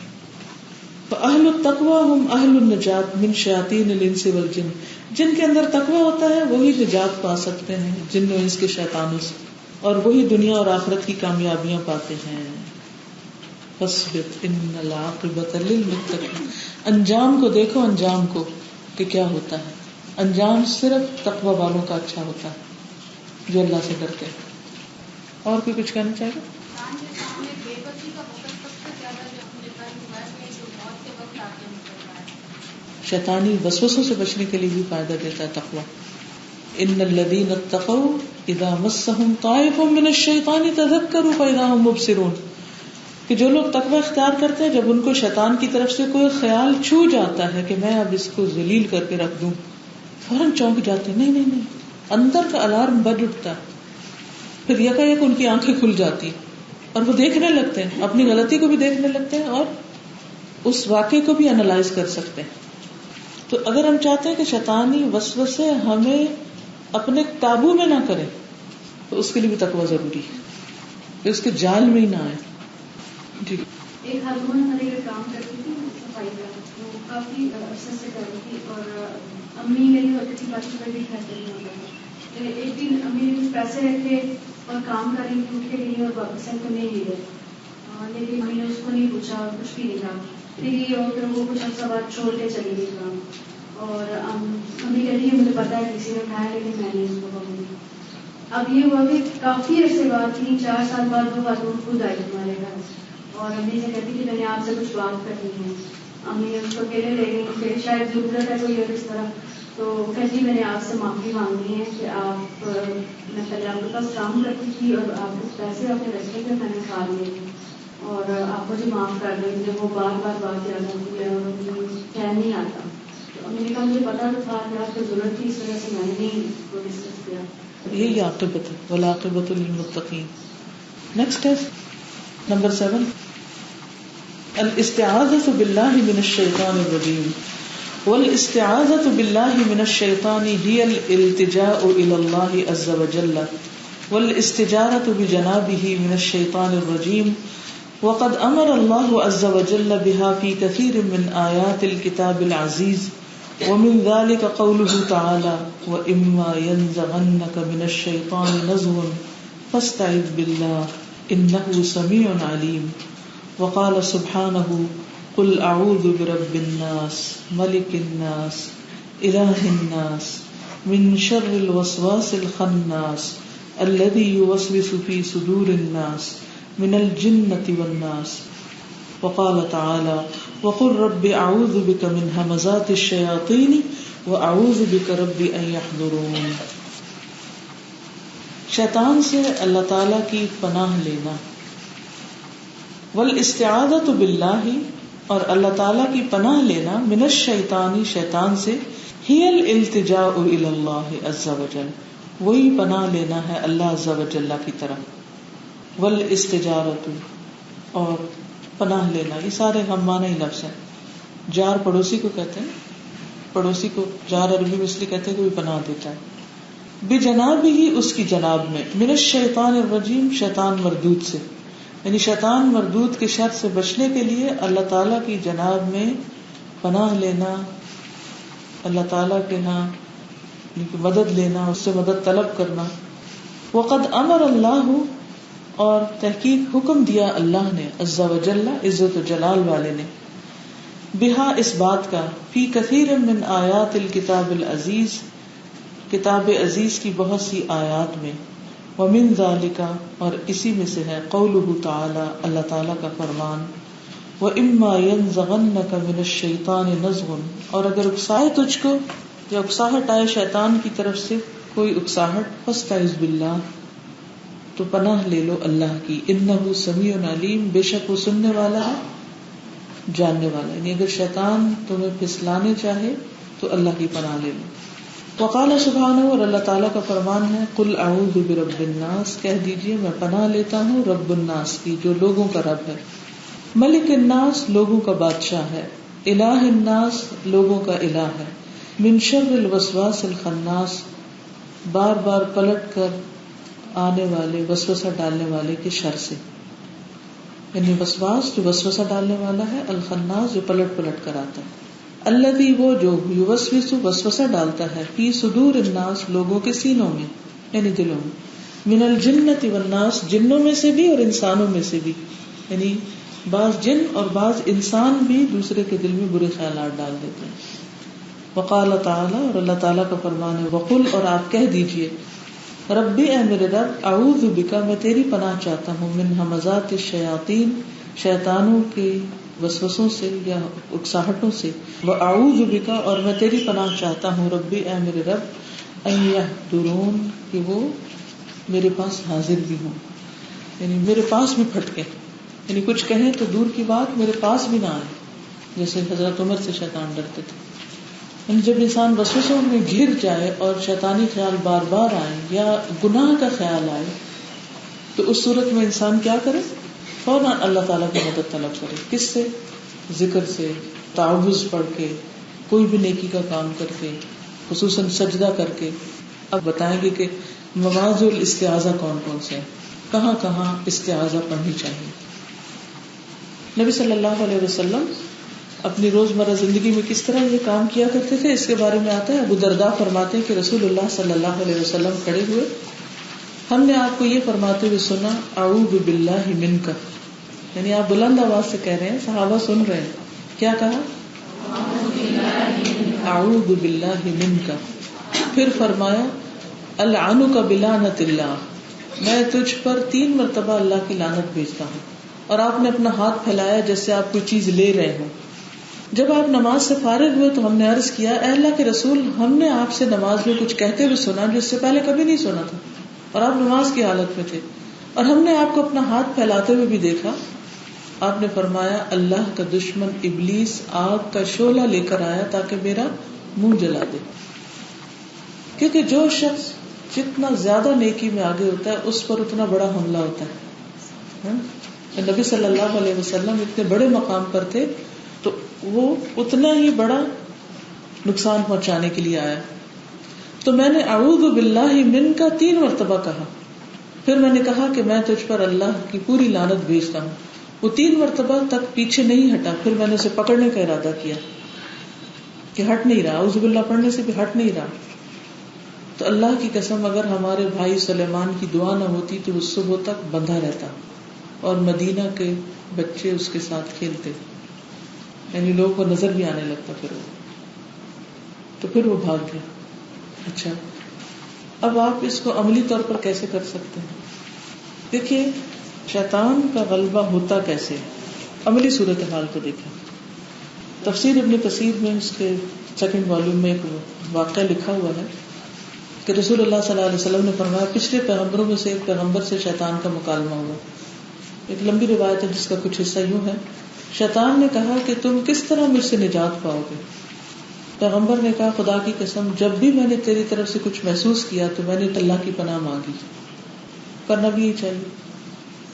[SPEAKER 2] فَأَهْلُ التَّقْوَى هُمْ أَهْلُ النَّجَاةِ مِنْ شَيَاطِينِ الْإِنسِ وَالْجِنِّ. جن کے اندر تقویٰ ہوتا ہے وہی نجات پا سکتے ہیں جن و انس کے شیطانوں سے، اور وہی دنیا اور آخرت کی کامیابیاں پاتے ہیں. فَاصْبِرْ إِنَّ الْعَاقِبَةَ لِلْمُتَّقِينَ. انجام کو دیکھو، انجام کو کہ کیا ہوتا ہے. انجام صرف تقویٰ والوں کا اچھا ہوتا ہے جو اللہ سے ڈرتے ہیں. اور کوئی کچھ کہنا چاہے گا؟ شیطانی وسوسوں سے بچنے کے لیے بھی فائدہ دیتا ہے تقویٰ. ان الذین اتقوا اذا مسهم طائف من الشیطان تذکروا فاذا هم مبصرون. کہ جو لوگ تقویٰ اختیار کرتے ہیں، جب ان کو شیطان کی طرف سے کوئی خیال چھو جاتا ہے کہ میں اب اس کو ذلیل کر کے رکھ دوں، فوراً چونک جاتے ہیں. نہیں، اندر کا الارم بج اٹھتا ہے. پھر یکایک ان کی آنکھیں کھل جاتی اور وہ دیکھنے لگتے ہیں، اپنی غلطی کو بھی دیکھنے لگتے ہیں اور اس واقعے کو بھی انالائز کر سکتے ہیں. تو اگر ہم چاہتے ہیں کہ شیطانی وسوسے ہمیں اپنے قابو میں نہ کریں تو اس کے لیے بھی تقویٰ ضروری ہے کہ اس کے جال میں ہی نہ آئے. جی.
[SPEAKER 6] ایک خاتون ہمارے گھر کام کرتی تھی صفائی کا، وہ کافی عرصے سے کر رہی تھی اور امی میری ہوتی تھی باقی کوئی بھی خرچ نہیں ہوتا تھا. ایک دن امی نے کچھ پیسے رکھے اور کام کر رہی تھی، اٹھ کے گئی اور واپس ان کو نہیں لیے، لیکن امی نے اس کو نہیں پوچھا، کچھ بھی نہیں کہا. پھر وہ کچھ عرصہ بعد چھوڑ کے چلی گئی کام. اور امی کہتی ہے مجھے پتا ہے کسی نے کھایا لیکن میں نہیں اس کو کہوں گی. اب یہ ہوا کہ کافی عرصے بعد 3-4 سال بعد وہ خاتون خود آئی ہمارے گھر اور امی سے کہتی کہ میں نے آپ سے کچھ بات کرنی ہے. امی نے اس کو اکیلے لے گئی کہ شاید ضرورت ہے کوئی اور اس طرح. تو کہتی میں نے آپ سے معافی مانگنی ہے کہ آپ میں پہلے آپ کے پاس کام کرتی تھی اور آپ کچھ پیسے اپنے رکھے تھے، میں نے کھا لیے اور آپ مجھے معاف کر دیں. مجھے وہ بار بات یاد ہوتی ہے اور چین نہیں آتا. تو امی نے کہا مجھے پتا تو تھا کہ آپ کو ضرورت تھی، اس وجہ سے میں نے نہیں اس کو ڈسکس کیا.
[SPEAKER 2] یہی عاقبت ہے، والعاقبۃ للمتقین. نیکسٹ ہے نمبر 7، الاستعاذۃ باللہ من الشیطان الرجیم. والاستعاذۃ باللہ من الشیطان ہی الالتجاء الی اللہ عز وجل والاستجارۃ بجنابہ من الشیطان الرجیم. وقد امر اللہ عز وجل بها في كثير من آیات الكتاب العزیز ومن ذلك قوله تعالى وإما ينزغنك من الشيطان نزغ فاستعذ بالله إنه سميع عليم. وقال سبحانه قل اعوذ برب الناس ملک الناس الہ الناس من شر الوسواس الخناس الذي يوسوس في صدور الناس من الجنة والناس. وقال تعالى وقل رب اعوذ بك من همزات الشياطين واعوذ بك رب ان يحضرون. شیطان سے اللہ تعالی کی پناہ لینا. والاستعاذۃ باللہ، اور اللہ تعالی کی پناہ لینا، من الشیطان، شیطان سے، ہی الالتجاء الی اللہ عز وجل، وہی پناہ لینا ہے اللہ عز وجل کی طرف. والاستجارۃ، اور پناہ لینا، یہ سارے ہم معنی لفظ ہیں. جار پڑوسی کو کہتے ہیں، پڑوسی کو جار عربی میں اس لیے کہتے ہیں کہ وہ پناہ دیتا ہے. بجناب ہی، اس کی جناب میں، من الشیطان الرجیم، شیطان مردود سے، یعنی شیطان مردود کے شر سے بچنے کے لیے اللہ تعالیٰ کی جناب میں پناہ لینا، اللہ تعالیٰ کے ہاں مدد لینا، اس سے مدد طلب کرنا. وقد امر اللہ، اور تحقیق حکم دیا اللہ نے، عز و جل، عزت و جلال والے نے، بہا، اس بات کا، فی کثیر من آیات الکتاب العزیز، کتاب عزیز کی بہت سی آیات میں، ومن ذالک، اور اسی میں سے ہے، قولہ تعالی، اللہ تعالیٰ کا فرمان، وَإِمَّا يَنزَغَنَّكَ مِنَ الشَّيْطَانِ نَزْغٌ، اور اگر اکسائے تجھ کو یا اکساہٹ آئے شیطان کی طرف سے کوئی اکساہٹ، فاستعذ باللہ، تو پناہ لے لو اللہ کی، انہ سمیع علیم، بے شک وہ سننے والا ہے، جاننے والا. یعنی اگر شیطان تمہیں پھسلانے چاہے تو اللہ کی پناہ لے لو. وقال سبحانہ، اور اللہ تعالیٰ کا فرمان ہے، قل اعوذ برب الناس، کہہ دیجئے میں پناہ لیتا ہوں رب الناس کی، جو لوگوں کا رب ہے، ملک الناس، لوگوں کا بادشاہ ہے، الہ الناس، لوگوں کا الہ ہے، من شر الوسواس الخناس، بار بار پلٹ کر آنے والے، وسوسہ ڈالنے والے کے شر سے. یعنی وسواس جو وسوسہ ڈالنے والا ہے، الخناس جو پلٹ پلٹ کر آتا ہے، الذی وہ جو، یوسوس وسوسہ ڈالتا ہے، فی صدور الناس، لوگوں کے سینوں میں، یعنی دلوں میں، من الجنۃ والناس، جنوں میں سے بھی اور انسانوں میں سے بھی. یعنی بعض جن اور بعض انسان بھی دوسرے کے دل میں برے خیالات ڈال دیتے ہیں. وقال تعالی، اور اللہ تعالیٰ کا فرمان ہے، وقل، اور آپ کہہ دیجئے، ربی، اے میرے رب، اعوذ بک، میں تیری پناہ چاہتا ہوں، من ہمزات الشیاطین، شیطانوں کے وسوسوں سے یا اکساہٹوں سے، واعوذ بک، اور میں تیری پناہ چاہتا ہوں، ربی، اے میرے رب، ان یحضرون، کہ وہ میرے پاس حاضر بھی ہوں، یعنی میرے پاس بھی پھٹکے، یعنی کچھ کہیں تو دور کی بات میرے پاس بھی نہ آئے، جیسے حضرت عمر سے شیطان ڈرتے تھے. یعنی جب انسان وسوسوں میں گر جائے اور شیطانی خیال بار بار آئے یا گناہ کا خیال آئے تو اس صورت میں انسان کیا کرے؟ فوراً اللہ تعالیٰ کی مدد طلب کرے. کس سے؟ ذکر سے، تعوذ پڑھ کے، کوئی بھی نیکی کا کام کر کے، خصوصاً سجدہ کر کے. اب بتائیں گے کہ مواضع الاستعاذہ کون کون سے ہیں، کہاں کہاں استعاذہ پڑھنی چاہیے. نبی صلی اللہ علیہ وسلم اپنی روزمرہ زندگی میں کس طرح یہ کام کیا کرتے تھے، اس کے بارے میں آتا ہے. ابو درداء فرماتے ہیں کہ رسول اللہ صلی اللہ علیہ وسلم کھڑے ہوئے، ہم نے آپ کو یہ فرماتے ہوئے سنا، اعوذ باللہ منک، یعنی آپ بلند آواز سے کہہ رہے ہیں، صحابہ سن رہے ہیں. کیا کہا؟ اعوذ باللہ منک. پھر فرمایا، العنک بلعنت اللہ، میں تجھ پر 3 مرتبہ اللہ کی لعنت بھیجتا ہوں. اور آپ نے اپنا ہاتھ پھیلایا جیسے آپ کوئی چیز لے رہے ہوں. جب آپ نماز سے فارغ ہوئے تو ہم نے عرض کیا، اے اللہ کے رسول، ہم نے آپ سے نماز میں کچھ کہتے ہوئے سنا جو اس سے پہلے کبھی نہیں سنا تھا، اور آپ نماز کی حالت میں تھے، اور ہم نے آپ کو اپنا ہاتھ پھیلاتے ہوئے بھی دیکھا. آپ نے فرمایا، اللہ کا دشمن ابلیس آگ کا شعلہ لے کر آیا تاکہ میرا منہ جلا دے. کیونکہ جو شخص جتنا زیادہ نیکی میں آگے ہوتا ہے اس پر اتنا بڑا حملہ ہوتا ہے. نبی صلی اللہ علیہ وسلم اتنے بڑے مقام پر تھے تو وہ اتنا ہی بڑا نقصان پہنچانے کے لیے آیا. تو میں نے اعوذ باللہ منک 3 مرتبہ کہا. پھر میں نے کہا کہ میں تجھ پر اللہ کی پوری لعنت بھیجتا ہوں. وہ 3 مرتبہ تک پیچھے نہیں ہٹا. پھر میں نے اسے پکڑنے کا ارادہ کیا کہ ہٹ نہیں رہا، اعوذ باللہ پڑھنے سے بھی ہٹ نہیں رہا. تو اللہ کی قسم، اگر ہمارے بھائی سلیمان کی دعا نہ ہوتی تو وہ صبح تک بندھا رہتا اور مدینہ کے بچے اس کے ساتھ کھیلتے. یعنی لوگوں کو نظر بھی آنے لگتا پھر وہ بھاگ گیا. اچھا اب آپ اس کو عملی طور پر کیسے کر سکتے ہیں؟ دیکھیے شیطان کا غلبہ ہوتا کیسے ہے، عملی صورتحال کو دیکھیں. تفسیر ابن کثیر میں اس کے 2 والیوم میں ایک واقعہ لکھا ہوا ہے کہ رسول اللہ صلی اللہ علیہ وسلم نے فرمایا پچھلے پیغمبروں میں سے ایک پیغمبر سے شیطان کا مکالمہ ہوا. ایک لمبی روایت ہے جس کا کچھ حصہ یوں ہے، شیطان نے کہا کہ تم کس طرح مجھ سے نجات پاؤ گے؟ پیغمبر نے کہا خدا کی قسم جب بھی میں نے تیری طرف سے کچھ محسوس کیا تو میں نے اللہ کی پناہ مانگی. کرنا بھی یہی چاہیے.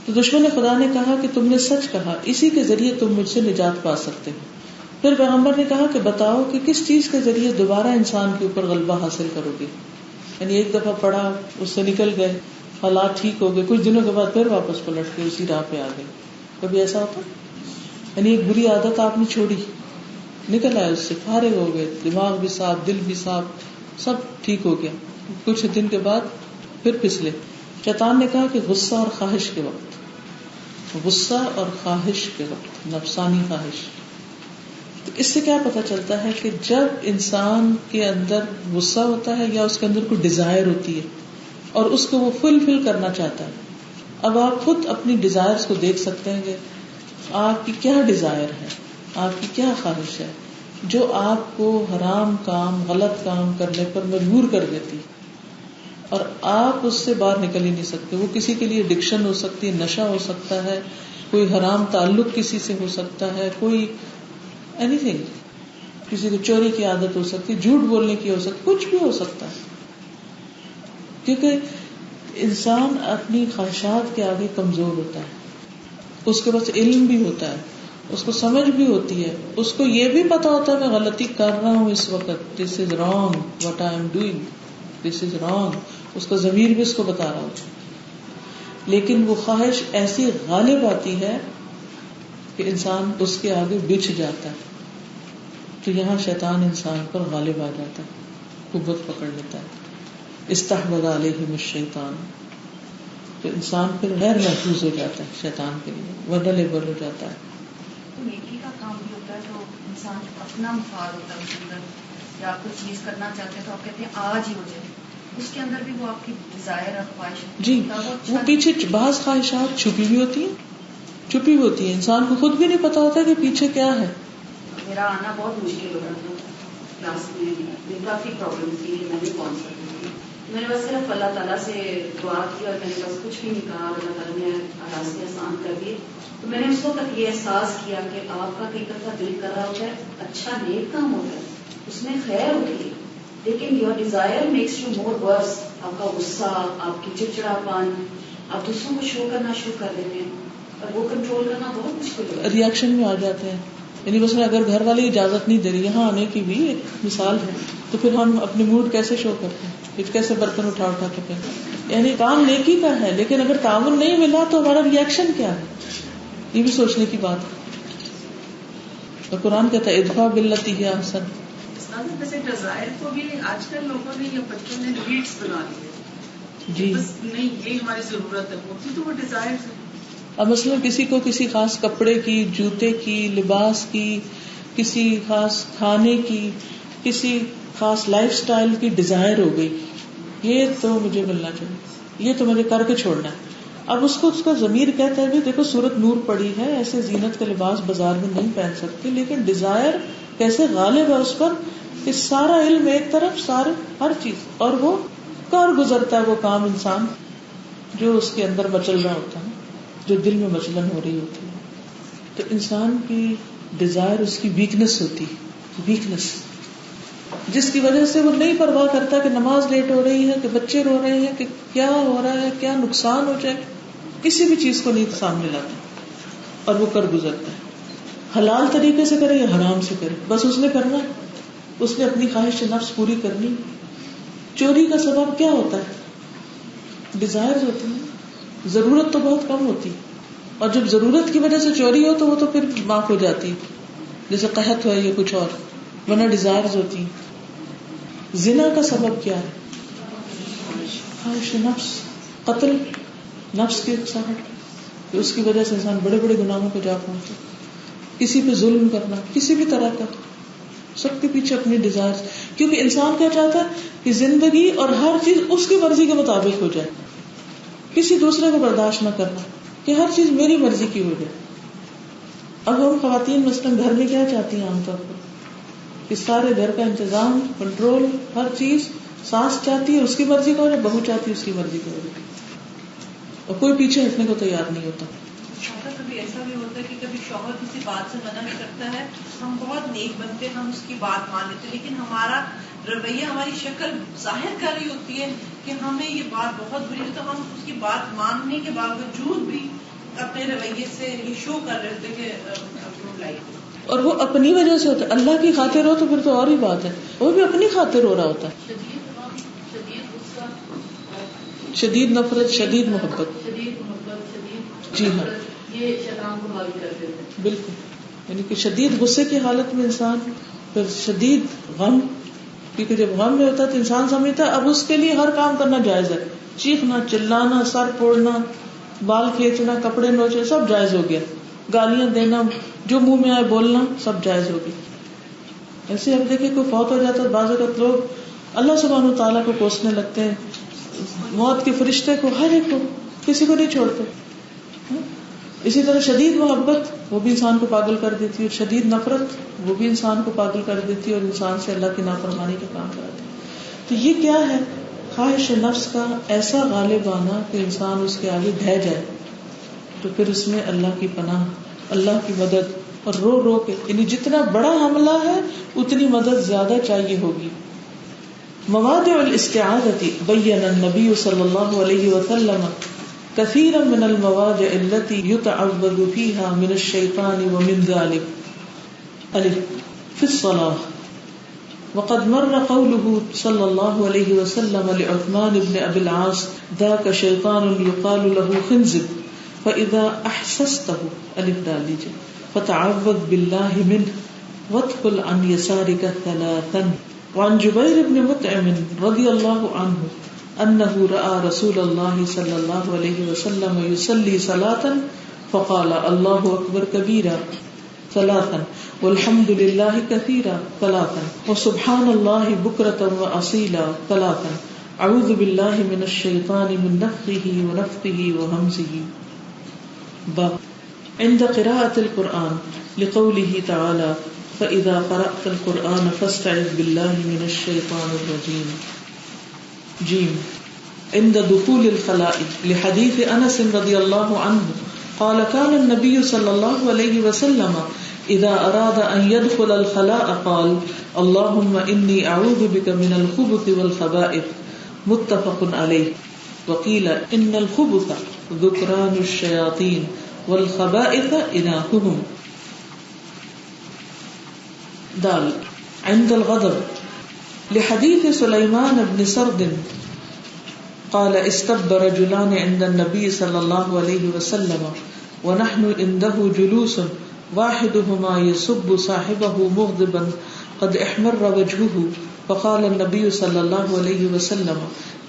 [SPEAKER 2] تو دشمن خدا نے کہا کہ تم نے سچ کہا، اسی کے ذریعے تم مجھ سے نجات پا سکتے ہو. پھر پیغمبر نے کہا کہ بتاؤ کہ کس چیز کے ذریعے دوبارہ انسان کے اوپر غلبہ حاصل کرو گے؟ یعنی ایک دفعہ پڑھا، اس سے نکل گئے، حالات ٹھیک ہو گئے، کچھ دنوں کے بعد پھر واپس پلٹ کے اسی راہ پہ آ گئے. کبھی ایسا ہوتا؟ یعنی ایک بری عادت آپ نے چھوڑی، نکل آئے اس سے، فارغ ہو گئے، دماغ بھی صاف، دل بھی صاف، سب ٹھیک ہو گیا. کچھ دن کے بعد پھر پھسلے. شیطان نے کہا کہ غصہ اور خواہش کے وقت، غصہ اور خواہش کے وقت، نفسانی خواہش. تو اس سے کیا پتا چلتا ہے کہ جب انسان کے اندر غصہ ہوتا ہے یا اس کے اندر کوئی ڈیزائر ہوتی ہے اور اس کو وہ فل کرنا چاہتا ہے. اب آپ خود اپنی ڈیزائرز کو دیکھ سکتے ہیں کہ آپ کی کیا ڈیزائر ہے، آپ کی کیا خواہش ہے جو آپ کو حرام کام، غلط کام کرنے پر مجبور کر دیتی اور آپ اس سے باہر نکل ہی نہیں سکتے. وہ کسی کے لیے ایڈکشن ہو سکتی ہے، نشہ ہو سکتا ہے، کوئی حرام تعلق کسی سے ہو سکتا ہے، کوئی اینی تھنگ، کسی کو چوری کی عادت ہو سکتی، جھوٹ بولنے کی ہو سکتی، کچھ بھی ہو سکتا ہے. کیونکہ انسان اپنی خواہشات کے آگے کمزور ہوتا ہے. اس کے پاس علم بھی ہوتا ہے، اس کو سمجھ بھی ہوتی ہے، اس کو یہ بھی پتا ہوتا ہے میں غلطی کر رہا ہوں اس وقت، this is wrong what I am doing, this is wrong. اس کا ضمیر بھی اس کو بتا رہا ہوتا ہے. لیکن وہ خواہش ایسی غالب آتی ہے کہ انسان اس کے آگے بچھ جاتا ہے. تو یہاں شیطان انسان پر غالب آ جاتا ہے، قوت پکڑ لیتا ہے. استحوذ علیہم الشیطان، تو انسان پھر غیر محفوظ ہو جاتا ہے شیطان کے لیے، ولنریبل ہو جاتا ہے.
[SPEAKER 4] نیکی کا کام بھی ہوتا ہے جو انسان اپنا مفاد ہوتا ہے اس کے اندر، یا آپ کوئی چیز کرنا چاہتے ہیں تو آپ کہتے ہیں آج ہی ہو جائے، اس کے اندر بھی وہ آپ کی ڈیزائر اور خواہش
[SPEAKER 2] جی، وہ پیچھے بعض خواہشات چھپی بھی ہوتی ہیں، چھپی ہوتی ہیں، انسان کو خود بھی نہیں پتا ہوتا کہ پیچھے کیا ہے.
[SPEAKER 4] میرا آنا بہت مشکل ہو رہا تھا کلاس میں، کافی پرابلم تھی، میں نے کون سا میں نے بس صرف اللہ تعالیٰ سے دعا کی اور میں نے بس کچھ بھی نہیں کہا، اللہ تعالیٰ نے راستے آسان کر دیے. تو میں نے اس وقت یہ احساس کیا کہ آپ کا کئی دفعہ دل کر رہا ہوتا ہے اچھا نیک کام ہوتا ہے، اس میں خیر ہوتی ہے، لیکن your desire makes you more worse. آپ کا غصہ، آپ کی چڑچڑاپن، آپ دوسروں کو شو کرنا شروع کر دیتے ہیں اور وہ کنٹرول کرنا بہت مشکل ہوتا ہے.
[SPEAKER 2] ریئیکشن میں آ جاتے ہیں. یعنی بس اگر گھر والے اجازت نہیں دے رہی یہاں آنے کی بھی ایک مثال ہے، تو پھر ہم اپنی موڈ کیسے شو کرتے ہیں، پھر کیسے برتن اٹھا اٹھا کے پھینکتے ہیں. یعنی کام نیکی کا ہے لیکن اگر تعاون نہیں ملا تو ہمارا ریئیکشن کیا ہے، یہ بھی سوچنے کی بات ہے. اور قرآن کہتا ہے ادفع باللتی ہی احسن.
[SPEAKER 7] ویسے ڈیزائر کو بھی آج کل لوگوں نے یا بچوں نے نیڈس بنا لیے،
[SPEAKER 2] جی
[SPEAKER 7] بس نہیں یہ ہماری ضرورت ہے، ہوتی تو وہ ڈیزائر ہے.
[SPEAKER 2] اب مثلا کسی کو کسی خاص کپڑے کی، جوتے کی، لباس کی، کسی خاص کھانے کی، کسی خاص لائف سٹائل کی ڈیزائر ہو گئی، یہ تو مجھے ملنا چاہیے، یہ تو مجھے کر کے چھوڑنا ہے. اب اس کو اس کا ضمیر کہتا ہے بھی دیکھو سورت نور پڑی ہے، ایسے زینت کا لباس بازار میں نہیں پہن سکتے، لیکن ڈیزائر کیسے غالب ہے اس پر کہ سارا علم ایک طرف، سارے ہر چیز، اور وہ کر گزرتا ہے وہ کام انسان جو اس کے اندر مچل رہا ہوتا ہے، جو دل میں مچلن ہو رہی ہوتی ہے. تو انسان کی ڈیزائر اس کی ویکنس ہوتی ہے، ویکنس جس کی وجہ سے وہ نہیں پرواہ کرتا کہ نماز لیٹ ہو رہی ہے، کہ بچے رو رہے ہیں، کہ کیا ہو رہا ہے، کیا نقصان ہو جائے، کسی بھی چیز کو نہیں سامنے لاتا اور وہ کر گزرتا ہے. حلال طریقے سے کرے یا حرام سے کرے، بس اس نے کرنا ہے، اس نے اپنی خواہش نفس پوری کرنی. چوری کا سبب کیا ہوتا ہے؟ ڈیزائر ہوتی ہے، ضرورت تو بہت کم ہوتی، اور جب ضرورت کی وجہ سے چوری ہو تو وہ تو پھر معاف ہو جاتی، جیسے قحط ہوا یا کچھ اور، ورنہ ڈیزائرز ہوتی. زنا کا سبب کیا ہے؟ خواہش نفس، قتل نفس کی اکساہٹ، اس کی وجہ سے انسان بڑے بڑے گناہوں پہ جا پہنچے. کسی پہ ظلم کرنا کسی بھی طرح کا، سب کے پیچھے اپنی ڈیزائر، کیونکہ انسان کیا چاہتا ہے کہ زندگی اور ہر چیز اس کی مرضی کے مطابق ہو جائے، کسی دوسرے کو برداشت نہ کرنا کہ ہر چیز میری مرضی کی ہو جائے. اب ہم خواتین مثلاً گھر میں کیا چاہتی ہیں عام طور پر کہ سارے گھر کا انتظام، کنٹرول، ہر چیز ساس چاہتی ہے اس کی مرضی کا ہو جائے، بہو چاہتی ہے اس کی مرضی کا ہو جائے، اور کوئی پیچھے ہٹنے کو تیار نہیں ہوتا.
[SPEAKER 7] کبھی ایسا بھی ہوتا ہے کہ کبھی شوہر کسی بات سے منع کرتا ہے، ہم بہت نیک بنتے ہیں، ہم اس کی بات مان لیتے، لیکن ہمارا رویہ، ہماری شکل ظاہر کر رہی ہوتی ہے کہ ہمیں یہ بات بہت بری ہے، تو ہم اس کی بات ماننے کے باوجود بھی اپنے رویے سے یہ شو کر رہے ہوتے کہ اپروو لائف، اور
[SPEAKER 2] وہ اپنی وجہ سے ہوتا ہے. اللہ کی خاطر ہو تو پھر تو اور ہی بات ہے، وہ بھی اپنی خاطر ہو رہا ہوتا ہے. شدید نفرت، شدید محبت، جی ہاں
[SPEAKER 4] یہ شیطان کو حاوی کر دیتے ہیں.
[SPEAKER 2] بالکل، یعنی کہ شدید غصے کی حالت میں انسان، پھر شدید غم، کیونکہ جب غم میں ہوتا ہے تو انسان سمجھتا ہے اب اس کے لیے ہر کام کرنا جائز ہے، چیخنا، چلانا، سر پھوڑنا، بال کھینچنا، کپڑے نوچنا، سب جائز ہو گیا، گالیاں دینا، جو منہ میں آئے بولنا، سب جائز ہو گیا. ایسے اب دیکھیں کوئی فوت ہو جاتا ہے، بعض اوقات لوگ اللہ سبحانہ تعالیٰ کو کوسنے لگتے ہیں، موت کے فرشتے کو، ہر ایک کو، کسی کو نہیں چھوڑتے. اسی طرح شدید محبت وہ بھی انسان کو پاگل کر دیتی ہے، اور شدید نفرت وہ بھی انسان کو پاگل کر دیتی ہے اور انسان سے اللہ کی نافرمانی کا کام کراتی ہے. تو یہ کیا ہے؟ خواہش نفس کا ایسا غالب آنا کہ انسان اس کے آگے ڈھہ جائے، تو پھر اس میں اللہ کی پناہ، اللہ کی مدد، اور رو رو کے، یعنی جتنا بڑا حملہ ہے اتنی مدد زیادہ چاہیے ہوگی. مواضع الاستعاذة بين النبي صلى الله عليه وسلم كثيرا من المواضع التي يتعوذ فيها من الشيطان ومن ذلك الف في الصلاة. وقد مر قوله صلى الله عليه وسلم لعثمان بن ابي العاص ذاك شيطان يقال له خنزب فإذا أحسسته الف ڈال لیجیے فتعوذ بالله منه وادخل عن يسارك ثلاثا. وعن جبير بن مطعم رضي الله عنه أنه رأى رسول الله صلى الله عليه وسلم يصلي صلاة فقال الله أكبر كبيرا ثلاثا والحمد لله كثيرا ثلاثا وسبحان الله بكرة وأصيلا ثلاثا أعوذ بالله من الشيطان من نفخه ونفثه وهمزه. باب عند قراءة القرآن لقوله تعالى فإذا قرأت القرآن فاستعذ بالله من الشيطان الرجيم. جيم عند دخول الخلاء لحديث أنس رضي الله عنه قال كان النبي صلى الله عليه وسلم إذا أراد أن يدخل الخلاء قال اللهم إني أعوذ بك من الخبث والخبائث. متفق عليه. وقيل إن الخبث ذكران الشياطين والخبائث إناثهم. دال عند الغضب لحديث سليمان بن سرد قال استب رجلان عند النبي صلى الله عليه وسلم ونحن عنده جلوس واحدهما يسب صاحبه مغضبا قد احمر وجهه فقال النبي صلى الله عليه وسلم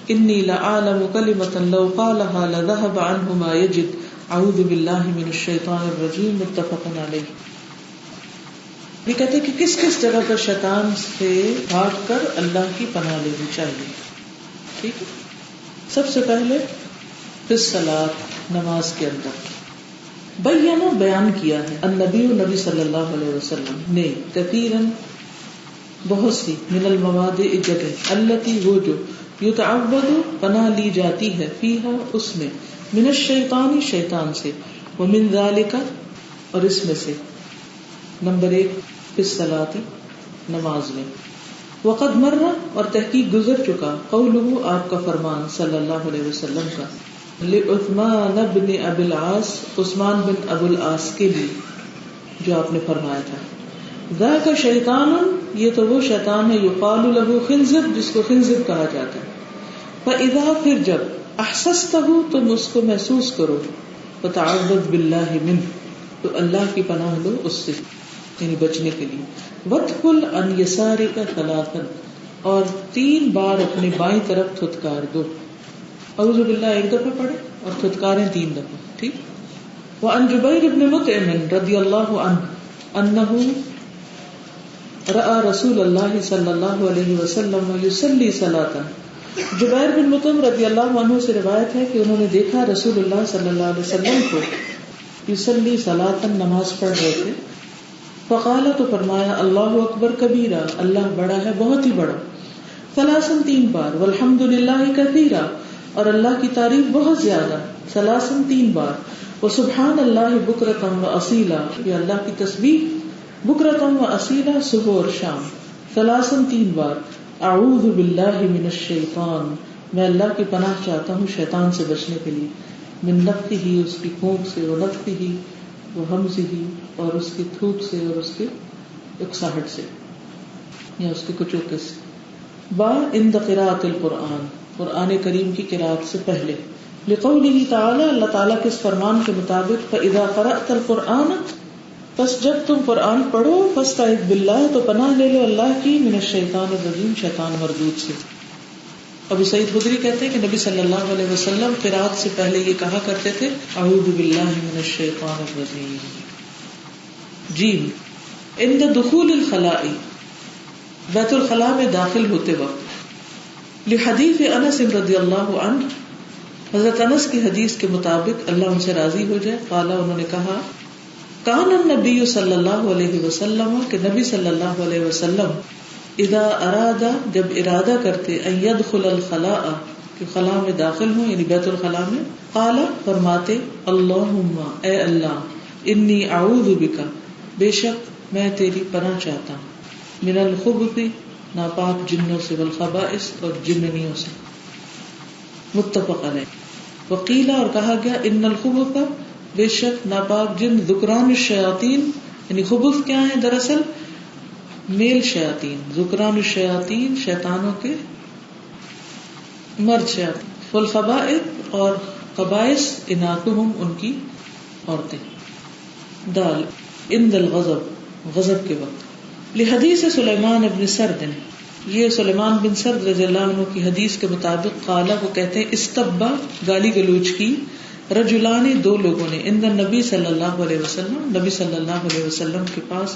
[SPEAKER 2] إني لأعلم كلمة لو قالها لذهب عنه ما يجد. أعوذ بالله من الشيطان الرجيم. متفق عليه. یہ کہتے کہ کس کس جگہ پر شیطان سے بھاگ کر اللہ کی پناہ لینی چاہیے. ٹھیک ہے، سب سے پہلے فی الصلاۃ، نماز کے اندر. بیان کیا ہے النبی صلی اللہ علیہ وسلم نے کثیرن بہت سی من المواضع جگہ التی وہ جو یتعوذ پناہ لی جاتی ہے فیہا اس میں من الشیطان شیطان سے ومن ذالک اور اس میں سے. نمبر 1 فی الصلاۃ نماز میں. وقد مر اور تحقیق گزر چکا قولہ آپ کا فرمان صلی اللہ علیہ وسلم کا لعثمان بن ابی العاص عثمان بن ابو العاص کے لیے جو آپ نے فرمایا تھا ذاک شیطان یہ تو وہ شیطان ہے یقال له خنزب جس کو خنزب کہا جاتا ہے. فاذا پھر جب احسستہ تم اس کو محسوس کرو فتعوذ باللہ منہ تو اللہ کی پناہ لو اس سے، یعنی بچنے کے لیے. وادخل عن یسارک ثلاثا اور 3 بار اپنے بائیں طرف تھتکار دو. اعوذ باللہ 1 دفعہ پڑھے اور تھتکاریں 3 دفعہ. ٹھیک. وعن جبیر بن مطعم رضی اللہ عنہ انہ رأى رسول اللہ صلی اللہ علیہ وسلم یصلی صلاۃ. جبیر بن مطعم رضی اللہ عنہ سے روایت ہے کہ انہوں نے دیکھا رسول اللہ صلی اللہ علیہ وسلم کو یصلی صلاۃ، نماز پڑھ رہے تھے. فقال، تو فرمایا اللہ اکبر کبیرہ، اللہ بڑا ہے بہت ہی بڑا. ثلاثاً، 3 بار. والحمد للہ کثیرا، اور اللہ کی تعریف بہت زیادہ. ثلاثاً، 3 بار. وسبحان اللہ بکرۃ واصیلا، یہ اللہ کی تسبیح بکرۃ واصیلا صبح اور شام. ثلاثاً، 3 بار. اعوذ باللہ من الشیطان، میں اللہ کی پناہ چاہتا ہوں شیطان سے بچنے کے لیے. من نفخہ، اس کی پھونک سے، ونفخہ، وہمزہ، اور اس کی تھوک سے اور اس کے اکساہٹ سے یا اس کے کچوکے سے. با عند قراءۃ القرآن، قرآن کریم کی قراءت سے پہلے. لقولہ تعالی، اللہ تعالیٰ کے اس فرمان کے مطابق فاذا قرأت القرآن، پس جب تم قرآن پڑھو، فاستعذ باللہ، تو پناہ لے لو اللہ کی، من الشیطان الرجیم، شیطان مردود سے. ابو سعید خدری کہتے ہیں کہ نبی صلی اللہ علیہ وسلم قرات سے پہلے یہ کہا کرتے تھے اعوذ باللہ من الشیطان الرجیم. جیم عند دخول الخلاء، بیت الخلاء میں داخل ہوتے وقت. لحدیث انس رضی اللہ عنہ، حضرت انس کی حدیث کے مطابق اللہ ان سے راضی ہو جائے، قال، انہوں نے کہا، کان النبی صلی اللہ علیہ وسلم، کہ نبی صلی اللہ علیہ وسلم اذا اراد، جب ارادہ کرتے، ان يدخل الخلاء، کہ خلاء میں داخل ہوں، یعنی بیت الخلاء میں، قال، فرماتے، اللہم، اے اللہ، انی اعوذ بک، بے شک میں تیری پناہ چاہتا ہوں، من الخبث، ناپاک جنوں سے، والخبائث، اور جننیوں سے. متفق علیہ. وقیل، اور کہا گیا، ان الخبث، بے شک ناپاک جن، ذکران الشیاطین، یعنی خبث کیا ہے دراصل، میل شیاطین. ذکران الشیاطین، شیطانوں کے مرد شیاطین. والخبائث، اور قبائث، اناتہم، ان کی عورتیں. دال عند الغضب، غضب کے وقت. لحدیث سلیمان بن سرد، یہ سلیمان بن سرد رضی اللہ عنہ کی حدیث کے مطابق، قال، وہ کہتے ہیں، استبا، گالی گلوچ کی، رجلان، 2 لوگوں نے، عند النبی صلی اللہ علیہ وسلم، نبی صلی اللہ علیہ وسلم کے پاس،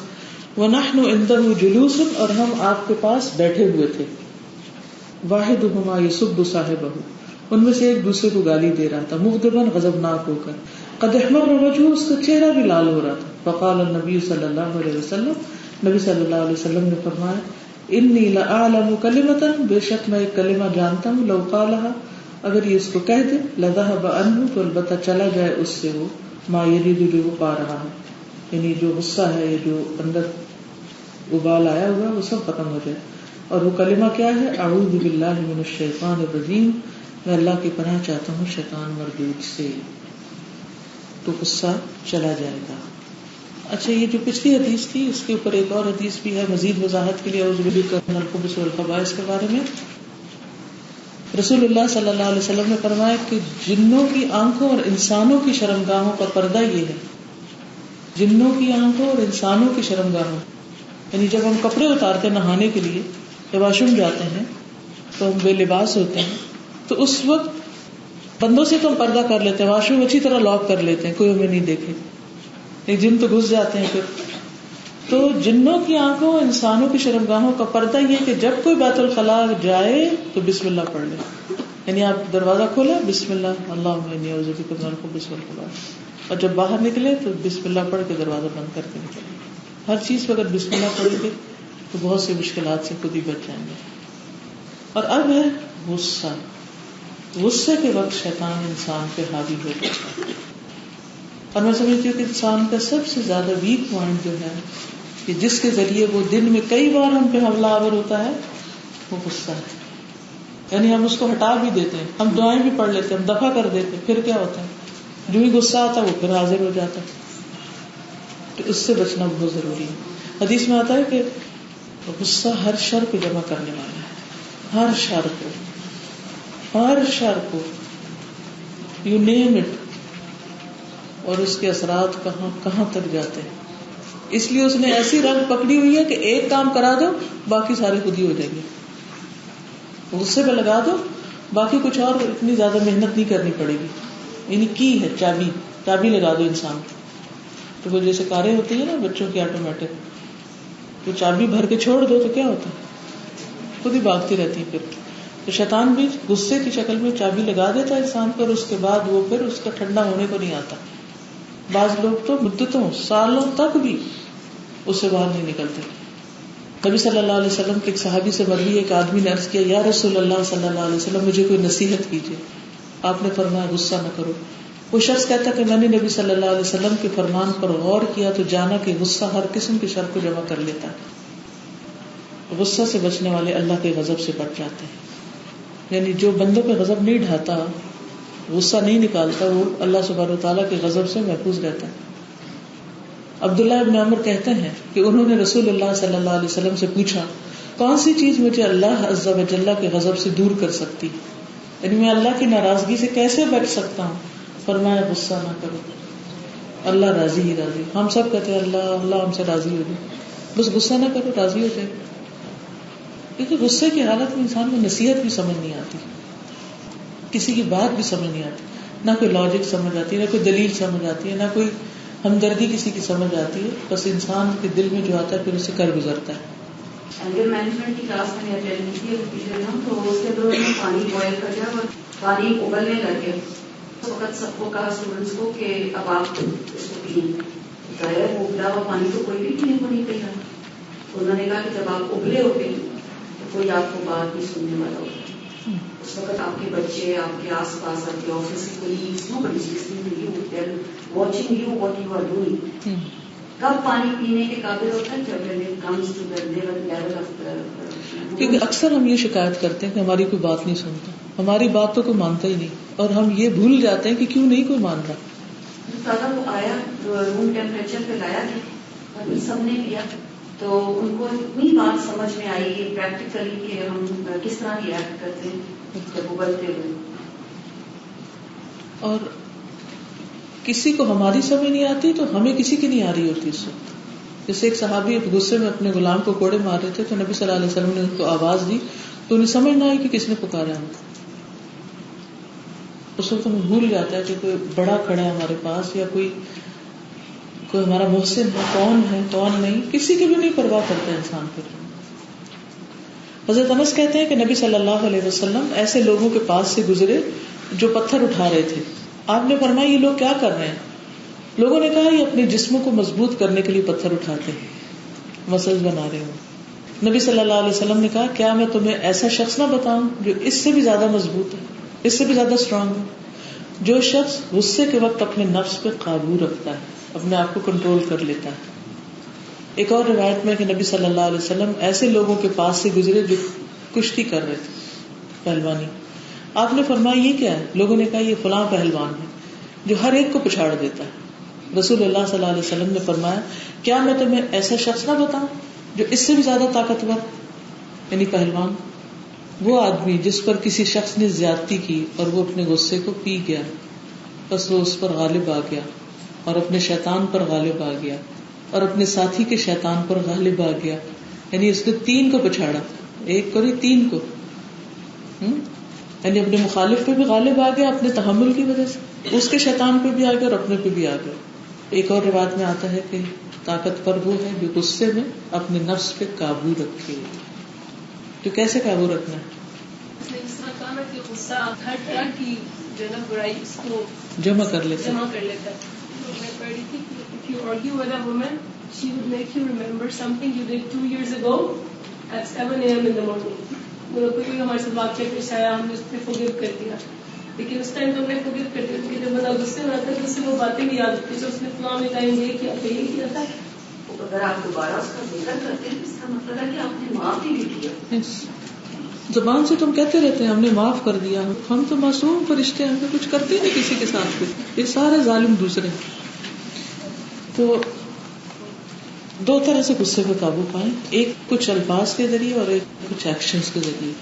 [SPEAKER 2] ونحن عنده جلوس، اور ہم آپ کے پاس بیٹھے ہوئے تھے. واحدهما يسب صاحبہ، ان میں سے ایک دوسرے کو گالی دے رہا تھا، مغضبا، غضبناک ہو کر، قد احمر وجهه، اس کا چہرہ بھی لال ہو رہا تھا. فقال النبی صلی اللہ علیہ وسلم، نبی صلی اللہ علیہ وسلم نے فرمایا، انی لاعلم کلمۃ، بے شک میں ایک کلمہ جانتا ہوں، لو قالها، اگر یہ اس کو کہہ دے، لذهب عنه، تو البتہ چلا جائے اس سے وہ، ما یرید، جو وہ پا رہا ہے، یعنی جو غصہ ہے، جو اندر ابال آیا ہوا وہ سب ختم ہو جائے. اور وہ کلمہ کیا ہے، اعوذ باللہ من الشیطان الرجیم، میں اللہ کی پناہ چاہتا ہوں شیطان مردود سے، تو غصہ چلا جائے گا. اچھا، یہ جو پچھلی حدیث تھی اس کے اوپر ایک اور حدیث بھی ہے مزید وضاحت کے لیے، اعوذ باللہ من الخبث والخبائث کے بارے میں. رسول اللہ صلی اللہ علیہ وسلم نے فرمایا کہ جنوں کی آنکھوں اور انسانوں کی شرمگاہوں کا پردہ یہ ہے، جنوں کی آنکھوں اور انسانوں کی شرمگاہوں، یعنی جب ہم کپڑے اتارتے نہانے کے لیے یا واش روم جاتے ہیں تو ہم بے لباس ہوتے ہیں، تو اس وقت بندوں سے تو ہم پردہ کر لیتے ہیں، واش روم اچھی طرح لاک کر لیتے ہیں، کوئی ہمیں نہیں دیکھے، لیکن جن تو گھس جاتے ہیں پھر. تو جنوں کی آنکھوں انسانوں کی شرمگاہوں کا پردہ یہ کہ جب کوئی بیت الخلاء جائے تو بسم اللہ پڑھ لے، یعنی آپ دروازہ کھولا، بسم اللہ، اللہم انی اعوذ بک من الخبث والخبائث، اور جب باہر نکلے تو بسم اللہ پڑھ کے دروازہ بند کر کے نکلے. ہر چیز پہ اگر بسم اللہ پڑھیں گے تو بہت سی مشکلات سے خود ہی بچ جائیں گے. اور اب ہے غصہ. غصے کے وقت شیطان انسان پہ حاوی ہو جاتا ہے، اور میں سمجھتی ہوں کہ انسان کا سب سے زیادہ ویک پوائنٹ جو ہے کہ جس کے ذریعے وہ دن میں کئی بار ہم پہ حملہ آور ہوتا ہے، وہ غصہ ہے. یعنی ہم اس کو ہٹا بھی دیتے ہیں، ہم دعائیں بھی پڑھ لیتے ہیں، ہم دفع کر دیتے ہیں، پھر کیا ہوتا ہے، جو ہی غصہ آتا ہے وہ پھر حاضر ہو جاتا ہے. تو اس سے بچنا بہت ضروری ہے. حدیث میں آتا ہے کہ غصہ ہر شر کو جمع کرنے والا ہے، ہر شر کو، ہر شر کو، یو نیم اٹ. اور اس کے اثرات کہاں کہاں تک جاتے ہیں. اس لیے اس نے ایسی رنگ پکڑی ہوئی ہے کہ ایک کام کرا دو باقی سارے خود ہی ہو جائیں گے. غصے پہ لگا دو، باقی کچھ اور اتنی زیادہ محنت نہیں کرنی پڑے گی. یعنی کی ہے چابی، چابی لگا دو انسان. تو وہ جیسے کاریں ہوتی ہیں نا بچوں کی آٹومیٹک، تو چابی بھر کے چھوڑ دو تو کیا ہوتا ہے، خود ہی بھاگتی رہتی ہے پھر. تو شیطان بھی غصے کی شکل میں چابی لگا دیتا ہے انسان پر، اس کے بعد وہ پھر اس کا ٹھنڈا ہونے کو نہیں آتا. بعض لوگ تو مدتوں سالوں تک بھی اس سے باہر نہیں نکلتے. نبی صلی اللہ علیہ وسلم کے ایک صحابی سے مروی ایک آدمی نے عرض کیا، یا رسول اللہ صلی اللہ علیہ وسلم مجھے کوئی نصیحت کیجیے. آپ نے فرمایا غصہ نہ کرو. وہ شخص کہتا کہ میں نے نبی صلی اللہ علیہ وسلم کے فرمان پر غور کیا تو جانا کہ غصہ ہر قسم کے شر کو جمع کر لیتا ہے. غصہ سے بچنے والے اللہ کے غضب سے بچ جاتے ہیں. یعنی جو بندوں پہ غضب نہیں ڈھاتا، غصہ نہیں نکالتا، وہ اللہ سبحانہ و تعالیٰ کے غضب سے محفوظ رہتا ہے. عبداللہ ابن عمر کہتے ہیں کہ انہوں نے رسول اللہ صلی اللہ علیہ وسلم سے پوچھا، کون سی چیز مجھے اللہ عز و جل کے غضب سے دور کر سکتی، یعنی میں اللہ کی ناراضگی سے کیسے بچ سکتا ہوں؟ فرمایا غصہ نہ کرو، اللہ راضی ہی راضی. ہم سب کہتے ہیں اللہ اللہ ہم سے راضی ہو جائے، بس غصہ نہ کرو راضی ہو جائے. کیونکہ غصے کی حالت میں انسان کو نصیحت بھی سمجھ نہیں آتی، کسی کی بات بھی سمجھ نہیں آتی، نہ کوئی لاجک سمجھ آتی ہے، نہ کوئی دلیل سمجھ آتی ہے، نہ کوئی ہمدردی کسی کی سمجھ آتی ہے. بس انسان کے دل میں جو آتا ہے پھر اسے کر گزرتا ہے.
[SPEAKER 4] اینگر مینجمنٹ کی کلاس میں نے اٹینڈ کی تھی ٹیچر نا، تو اس کے اندر انہوں نے پانی بوائل کر دیا اور پانی ابلنے لگ گیا. تو وقت سب کو کہا اسٹوڈینٹس کو کہ اب آپ اس کو پئیں. ظاہر وہ ابلا ہوا پانی تو کوئی بھی پینے کو نہیں پیا. تو انہوں نے کہا کہ جب آپ ابلے ہوتے تو کوئی آپ کو بات نہیں سننے والا ہوتا. اس وقت آپ کے بچے، آپ کے آس پاس، آپ کے آفس کے colleagues, nobody is listening to you, they're watching you what you are doing. کب پانی پینے کے قابل ہوتا ہے؟ جب when it comes to the level of the
[SPEAKER 2] کیونکہ اکثر ہم یہ شکایت کرتے ہیں کہ ہماری کوئی بات نہیں سنتا، ہماری بات تو کوئی مانتا ہی نہیں، اور ہم یہ بھول جاتے ہیں کہ کیوں نہیں کوئی مان رہا.
[SPEAKER 4] سادہ وہ آیا روم ٹیمپریچر پہ لایا گیا اور سب نے پیا، تو ان کو اتنی بات سمجھ میں آئی پریکٹیکلی کہ ہم کس طرح ریئیکٹ کرتے ہیں جب ابلتے ہوئے. اور
[SPEAKER 2] کسی کو ہماری سمجھ نہیں آتی تو ہمیں کسی کی نہیں آ رہی ہوتی. اس وقت جیسے ایک صحابی ایک غصے میں اپنے غلام کو کوڑے مار رہے تھے، تو نبی صلی اللہ علیہ وسلم نے ان کو آواز دی تو انہیں سمجھ نہ آئی کہ کس نے پکارا ہم. اس وقت ہمیں بھول جاتا ہے کہ کوئی بڑا کھڑا ہے ہمارے پاس، یا کوئی ہمارا محسن ہے، کون ہے کون نہیں، کسی کی بھی نہیں پرواہ کرتا ہے انسان پر. حضرت انس کہتے ہیں کہ نبی صلی اللہ علیہ وسلم ایسے لوگوں کے پاس سے گزرے جو پتھر اٹھا رہے تھے. آپ نے فرمایا یہ لوگ کیا کر رہے ہیں؟ لوگوں نے کہا یہ اپنے جسموں کو مضبوط کرنے کے لیے پتھر اٹھاتے ہیں، مسلز بنا رہے ہوں. نبی صلی اللہ علیہ وسلم نے کہا کیا میں تمہیں ایسا شخص نہ بتاؤں جو اس سے بھی زیادہ مضبوط ہے، اس سے بھی زیادہ اسٹرانگ ہے؟ جو شخص غصے کے وقت اپنے نفس پہ قابو رکھتا ہے، اپنے آپ کو کنٹرول کر لیتا ہے. ایک اور روایت میں کہ نبی صلی اللہ علیہ وسلم ایسے لوگوں کے پاس سے گزرے جو کشتی کر رہے تھے، پہلوانی. آپ نے فرمایا یہ کیا ہے؟ لوگوں نے کہا یہ فلاں پہلوان ہے جو ہر ایک کو پچھاڑ دیتا ہے. رسول اللہ صلی اللہ علیہ وسلم نے فرمایا کیا میں تمہیں ایسا شخص نہ بتاؤں جو اس سے بھی زیادہ طاقتور، یعنی پہلوان؟ وہ آدمی جس پر کسی شخص نے زیادتی کی اور وہ اپنے غصے کو پی گیا، بس وہ اس پر غالب آ گیا اور اپنے شیطان پر غالب آ گیا اور اپنے ساتھی کے شیطان پر غالب آ گیا. یعنی اس نے 3 کو پچھاڑا، ایک کو نہیں 3 کو. یعنی اپنے مخالف پہ بھی غالب آ گیا اپنے تحمل کی وجہ سے، اس کے شیطان پہ بھی آ گیا اور اپنے پہ بھی آ گیا. ایک اور روایت میں آتا ہے کہ طاقتور وہ ہے جو غصے میں اپنے نفس پہ قابو رکھے. تو کیسے قابو رکھنا ہے؟
[SPEAKER 5] اس طرح کہا کہ غصہ ہر طرح کی جو نا برائی اس کو
[SPEAKER 2] جمع کر لیتا
[SPEAKER 5] ہے. میں پڑھی تھی کہ if you argue with a woman, she would make you remember something you did 2 years ago at 7 a.m. in the morning. کوئی ہمارے ساتھ واقعہ پیش آیا، ہم نے اس پہ forgive کر دیا، لیکن اس ٹائم تو ہم نے forgive کر دیا کیونکہ جب بندہ غصے میں آتا ہے تو اس سے وہ باتیں بھی یاد ہوتی ہے، اس نے فلاں میں ٹائم یہ کیا تھا یہ کیا تھا.
[SPEAKER 4] اگر آپ دوبارہ اس کا ذکر کرتے ہیں اس کا مطلب ہے کہ آپ نے معاف ہی نہیں کیا.
[SPEAKER 2] زبان سے تم کہتے رہتے ہیں ہم نے معاف کر دیا، ہم تو معصوم فرشتے ہیں، ہم تو کچھ کرتے نہیں کسی کے ساتھ کچھ، یہ سارے ظالم دوسرے. تو 2 طرح سے غصے پہ قابو پائیں، ایک کچھ الفاظ کے ذریعے اور ایک کچھ ایکشنز کے ذریعے.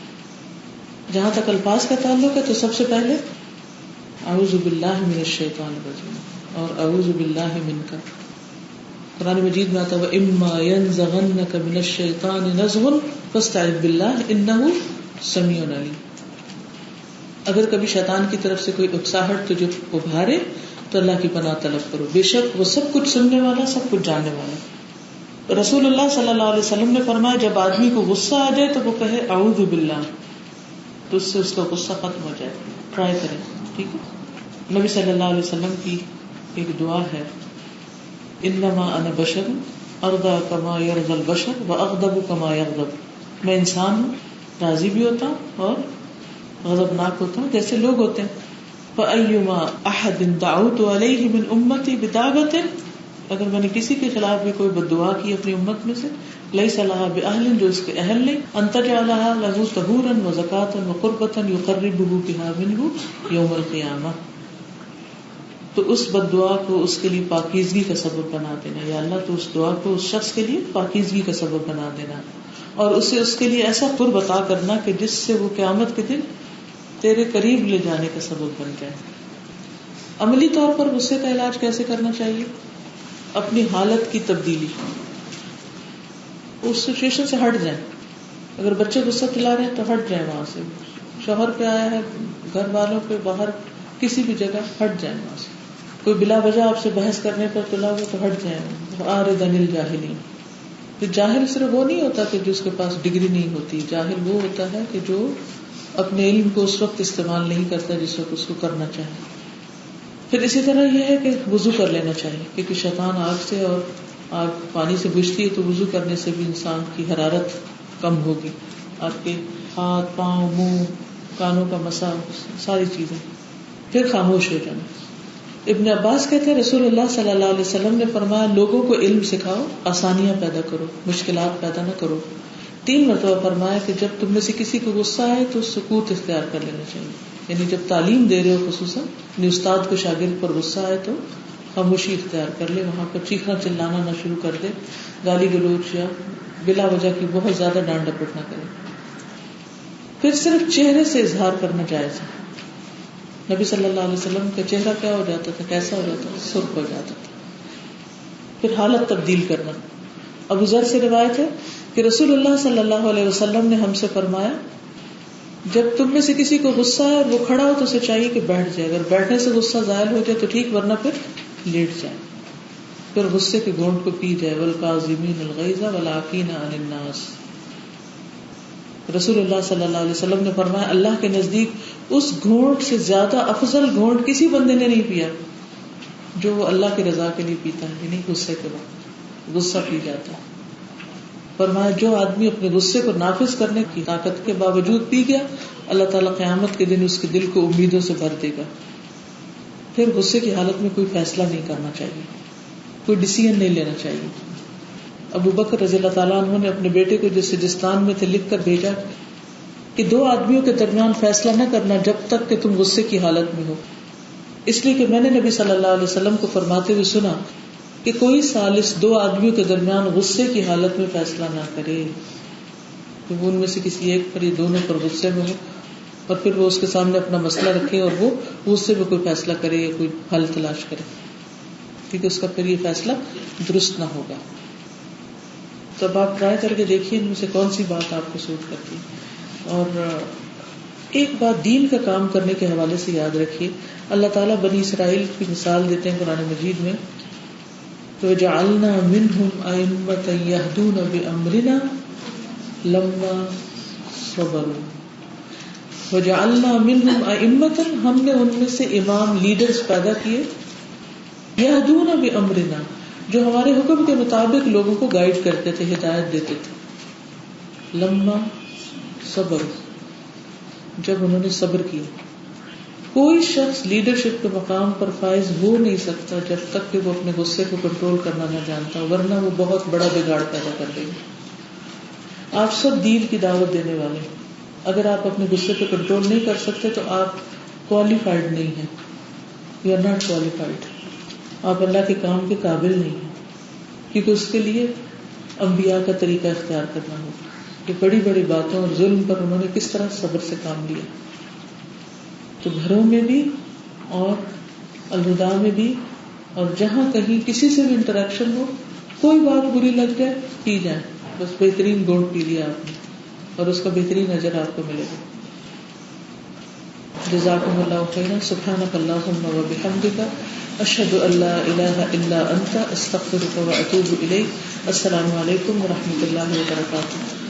[SPEAKER 2] جہاں تک الفاظ کا تعلق ہے تو سب سے پہلے اعوذ باللہ من الشیطان الرجیم اور اعوذ باللہ منک. قرآن مجید میں آتا ہے اما ینزغنک من الشیطان نزغ فاستعذ باللہ انہ سمیع علیم. اگر کبھی شیطان کی طرف سے کوئی اکساہٹ تجھے ابھارے تو اللہ کی پناہ طلب کرو، بے شک وہ سب کچھ سننے والا، سب کچھ جاننے والا۔ رسول اللہ صلی اللہ علیہ وسلم نے فرمایا جب آدمی کو غصہ آ جائے تو وہ کہے اعوذ باللہ، تو اس سے اس کا غصہ ختم ہو جائے، ٹرائی کریں، ٹھیک ہے۔ نبی صلی اللہ علیہ وسلم کی ایک دعا ہے، انما انا بشر ارضى كما يرضى البشر واغضب كما يغضب، میں انسان ہوں، راضی بھی ہوتا ہوں اور غضبناک ہوتا ہوں جیسے لوگ ہوتے ہیں۔ فَأَيُّمَا أَحَدٍ دَعَوْتُ عَلَيْهِ مِنْ أُمَّتِي بِدَعْوَةٍ، اگر میں نے کسی کے خلاف بھی کوئی بد دعا کی اپنی امت میں سے، لَيْسَ لَهَا بِأَهْلٍ، جو اس کے اہل نہیں، أَن تَجْعَلَهَا لَهُ طَهُورًا وَزَكَاةً وَقُرْبَةً يُقَرِّبُهُ بِهَا مِنْهُ يَوْمَ الْقِيَامَةِ، تو اس بد دعا کو اس کے لیے پاکیزگی کا سبب بنا دینا، یا اللہ تو اس دعا کو اس شخص کے لیے پاکیزگی کا سبب بنا دینا، اور اسے اس کے لیے ایسا قرب عطا کرنا کہ جس سے وہ قیامت کے دن تیرے قریب لے جانے کا سبب بن جائے۔ عملی طور پر غصے کا علاج کیسے کرنا چاہیے؟ اپنی حالت کی تبدیلی، اس سچویشن سے ہٹ جائیں۔ اگر بچے غصہ دلا رہے ہیں تو ہٹ جائیں وہاں سے، شوہر پہ آیا ہے، گھر والوں پہ، باہر کسی بھی جگہ ہٹ جائیں وہاں سے۔ کوئی بلا وجہ آپ سے بحث کرنے پر تلا ہو تو ہٹ جائیں، اعرض عن الجاہلین۔ تو جاہل صرف وہ نہیں ہوتا کہ جس کے پاس ڈگری نہیں ہوتی، جاہل وہ ہوتا ہے کہ جو اپنے علم کو اس وقت استعمال نہیں کرتا جس وقت اس کو کرنا چاہیے۔ پھر اسی طرح یہ ہے کہ وضو کر لینا چاہیے، کیونکہ شیطان آگ سے اور آگ پانی سے بجھتی ہے، تو وضو کرنے سے بھی انسان کی حرارت کم ہوگی، آپ کے ہاتھ، پاؤں، منہ، کانوں کا مسا، ساری چیزیں۔ پھر خاموش ہو جانا۔ ابن عباس کہتے ہیں رسول اللہ صلی اللہ علیہ وسلم نے فرمایا لوگوں کو علم سکھاؤ، آسانیاں پیدا کرو، مشکلات پیدا نہ کرو۔ 3 مرتبہ فرمایا کہ جب تم میں سے کسی کو غصہ آئے تو سکوت اختیار کر لینا چاہیے، یعنی جب تعلیم دے رہے ہو خصوصاً استاد کو شاگرد پر غصہ آئے تو خاموشی اختیار کر لے، وہاں پر چیخنا چلانا نہ شروع کر دے، گالی گلوچ یا بلا وجہ کی بہت زیادہ ڈانٹ ڈپٹ نہ کرے۔ پھر صرف چہرے سے اظہار کرنا جائز ہے۔ نبی صلی اللہ علیہ وسلم کا چہرہ کیا ہو جاتا تھا، کیسا ہو جاتا تھا؟ سرخ ہو جاتا تھا۔ پھر حالت تبدیل کرنا۔ ابو ذر سے روایت ہے کہ رسول اللہ صلی اللہ علیہ وسلم نے ہم سے فرمایا جب تم میں سے کسی کو غصہ ہے اور وہ کھڑا ہو تو اسے چاہیے کہ بیٹھ جائے، اگر بیٹھنے سے غصہ زائل ہو جائے تو ٹھیک، ورنہ پھر لیٹ جائے، پھر غصے کے گھونٹ کو پی جائے۔ والکاظمین الغیظ والعافین عن الناس۔ رسول اللہ صلی اللہ علیہ وسلم نے فرمایا اللہ کے نزدیک اس گھونٹ سے زیادہ افضل گھونٹ کسی بندے نے نہیں پیا جو وہ اللہ کی رضا کے لیے پیتا ہے، یعنی غصے کے وقت غصہ پی جاتا ہے۔ فرمایا جو آدمی اپنے غصے کو نافذ کرنے کی طاقت کے باوجود پی گیا، اللہ تعالیٰ قیامت کے دن اس کے دل کو امیدوں سے بھر دے گا۔ پھر غصے کی حالت میں کوئی فیصلہ نہیں کرنا چاہیے، کوئی ڈیسیژن نہیں لینا چاہیے۔ ابو بکر رضی اللہ تعالیٰ عنہ نے اپنے بیٹے کو جس سجستان میں تھے لکھ کر بھیجا کہ 2 آدمیوں کے درمیان فیصلہ نہ کرنا جب تک کہ تم غصے کی حالت میں ہو، اس لیے کہ میں نے نبی صلی اللہ علیہ وسلم کو فرماتے ہوئے سنا کہ کوئی ثالث 2 آدمیوں کے درمیان غصے کی حالت میں فیصلہ نہ کرے، کہ وہ ان میں سے کسی ایک پر یا دونوں پر غصے میں ہو اور پھر وہ اس کے سامنے اپنا مسئلہ رکھے اور وہ غصے میں کوئی فیصلہ کرے یا کوئی حل تلاش کرے، کیونکہ اس کا پھر یہ فیصلہ درست نہ ہوگا۔ تو اب آپ ٹرائی کر کے دیکھیے ان میں سے کون سی بات آپ کو سوٹ کرتی ہے۔ اور ایک بات دین کا کام کرنے کے حوالے سے یاد رکھیے، اللہ تعالیٰ بنی اسرائیل کی مثال دیتے ہیں قرآن مجید میں، وَجَعَلْنَا مِنْهُمْ أَئِمَّةً يَهْدُونَ بِأَمْرِنَا لَمَّا صَبَرُوا۔ وَجَعَلْنَا مِنْهُمْ أَئِمَّةً، ہم نے ان میں سے امام، لیڈرز پیدا کیے، يَهْدُونَ بِأَمْرِنَا، جو ہمارے حکم کے مطابق لوگوں کو گائیڈ کرتے تھے، ہدایت دیتے تھے، لَمَّا صَبَرُوا، جب انہوں نے صبر کیا۔ کوئی شخص لیڈرشپ کے مقام پر فائز ہو نہیں سکتا جب تک کہ وہ اپنے غصے کو کنٹرول کرنا نہ جانتا، ورنہ وہ بہت بڑا بگاڑ پیدا کر دے گا۔ آپ سب دین کی دعوت دینے والے، اگر آپ اپنے غصے کو کنٹرول نہیں کر سکتے تو آپ کوالیفائڈ نہیں ہیں، یو آر ناٹ کوالیفائڈ، آپ اللہ کے کام کے قابل نہیں ہیں، کیونکہ اس کے لیے انبیاء کا طریقہ اختیار کرنا ہوگا کہ بڑی بڑی باتوں اور ظلم پر انہوں نے کس طرح صبر سے کام لیا۔ تو گھروں میں بھی اور الوداع میں بھی اور جہاں کہیں کسی سے بھی انٹریکشن ہو، کوئی بات بری لگ جائے پی جائیں، بس بہترین گھونٹ پی لیا آپ نے اور اس کا بہترین اجر آپ کو ملے گا۔ جزاکم اللہ خیرا، سبحانک اللہم و بحمدک، اشهد ان لا اله الا انت استغفرك واتوب الیک. السلام علیکم ورحمۃ اللہ وبرکاتہ.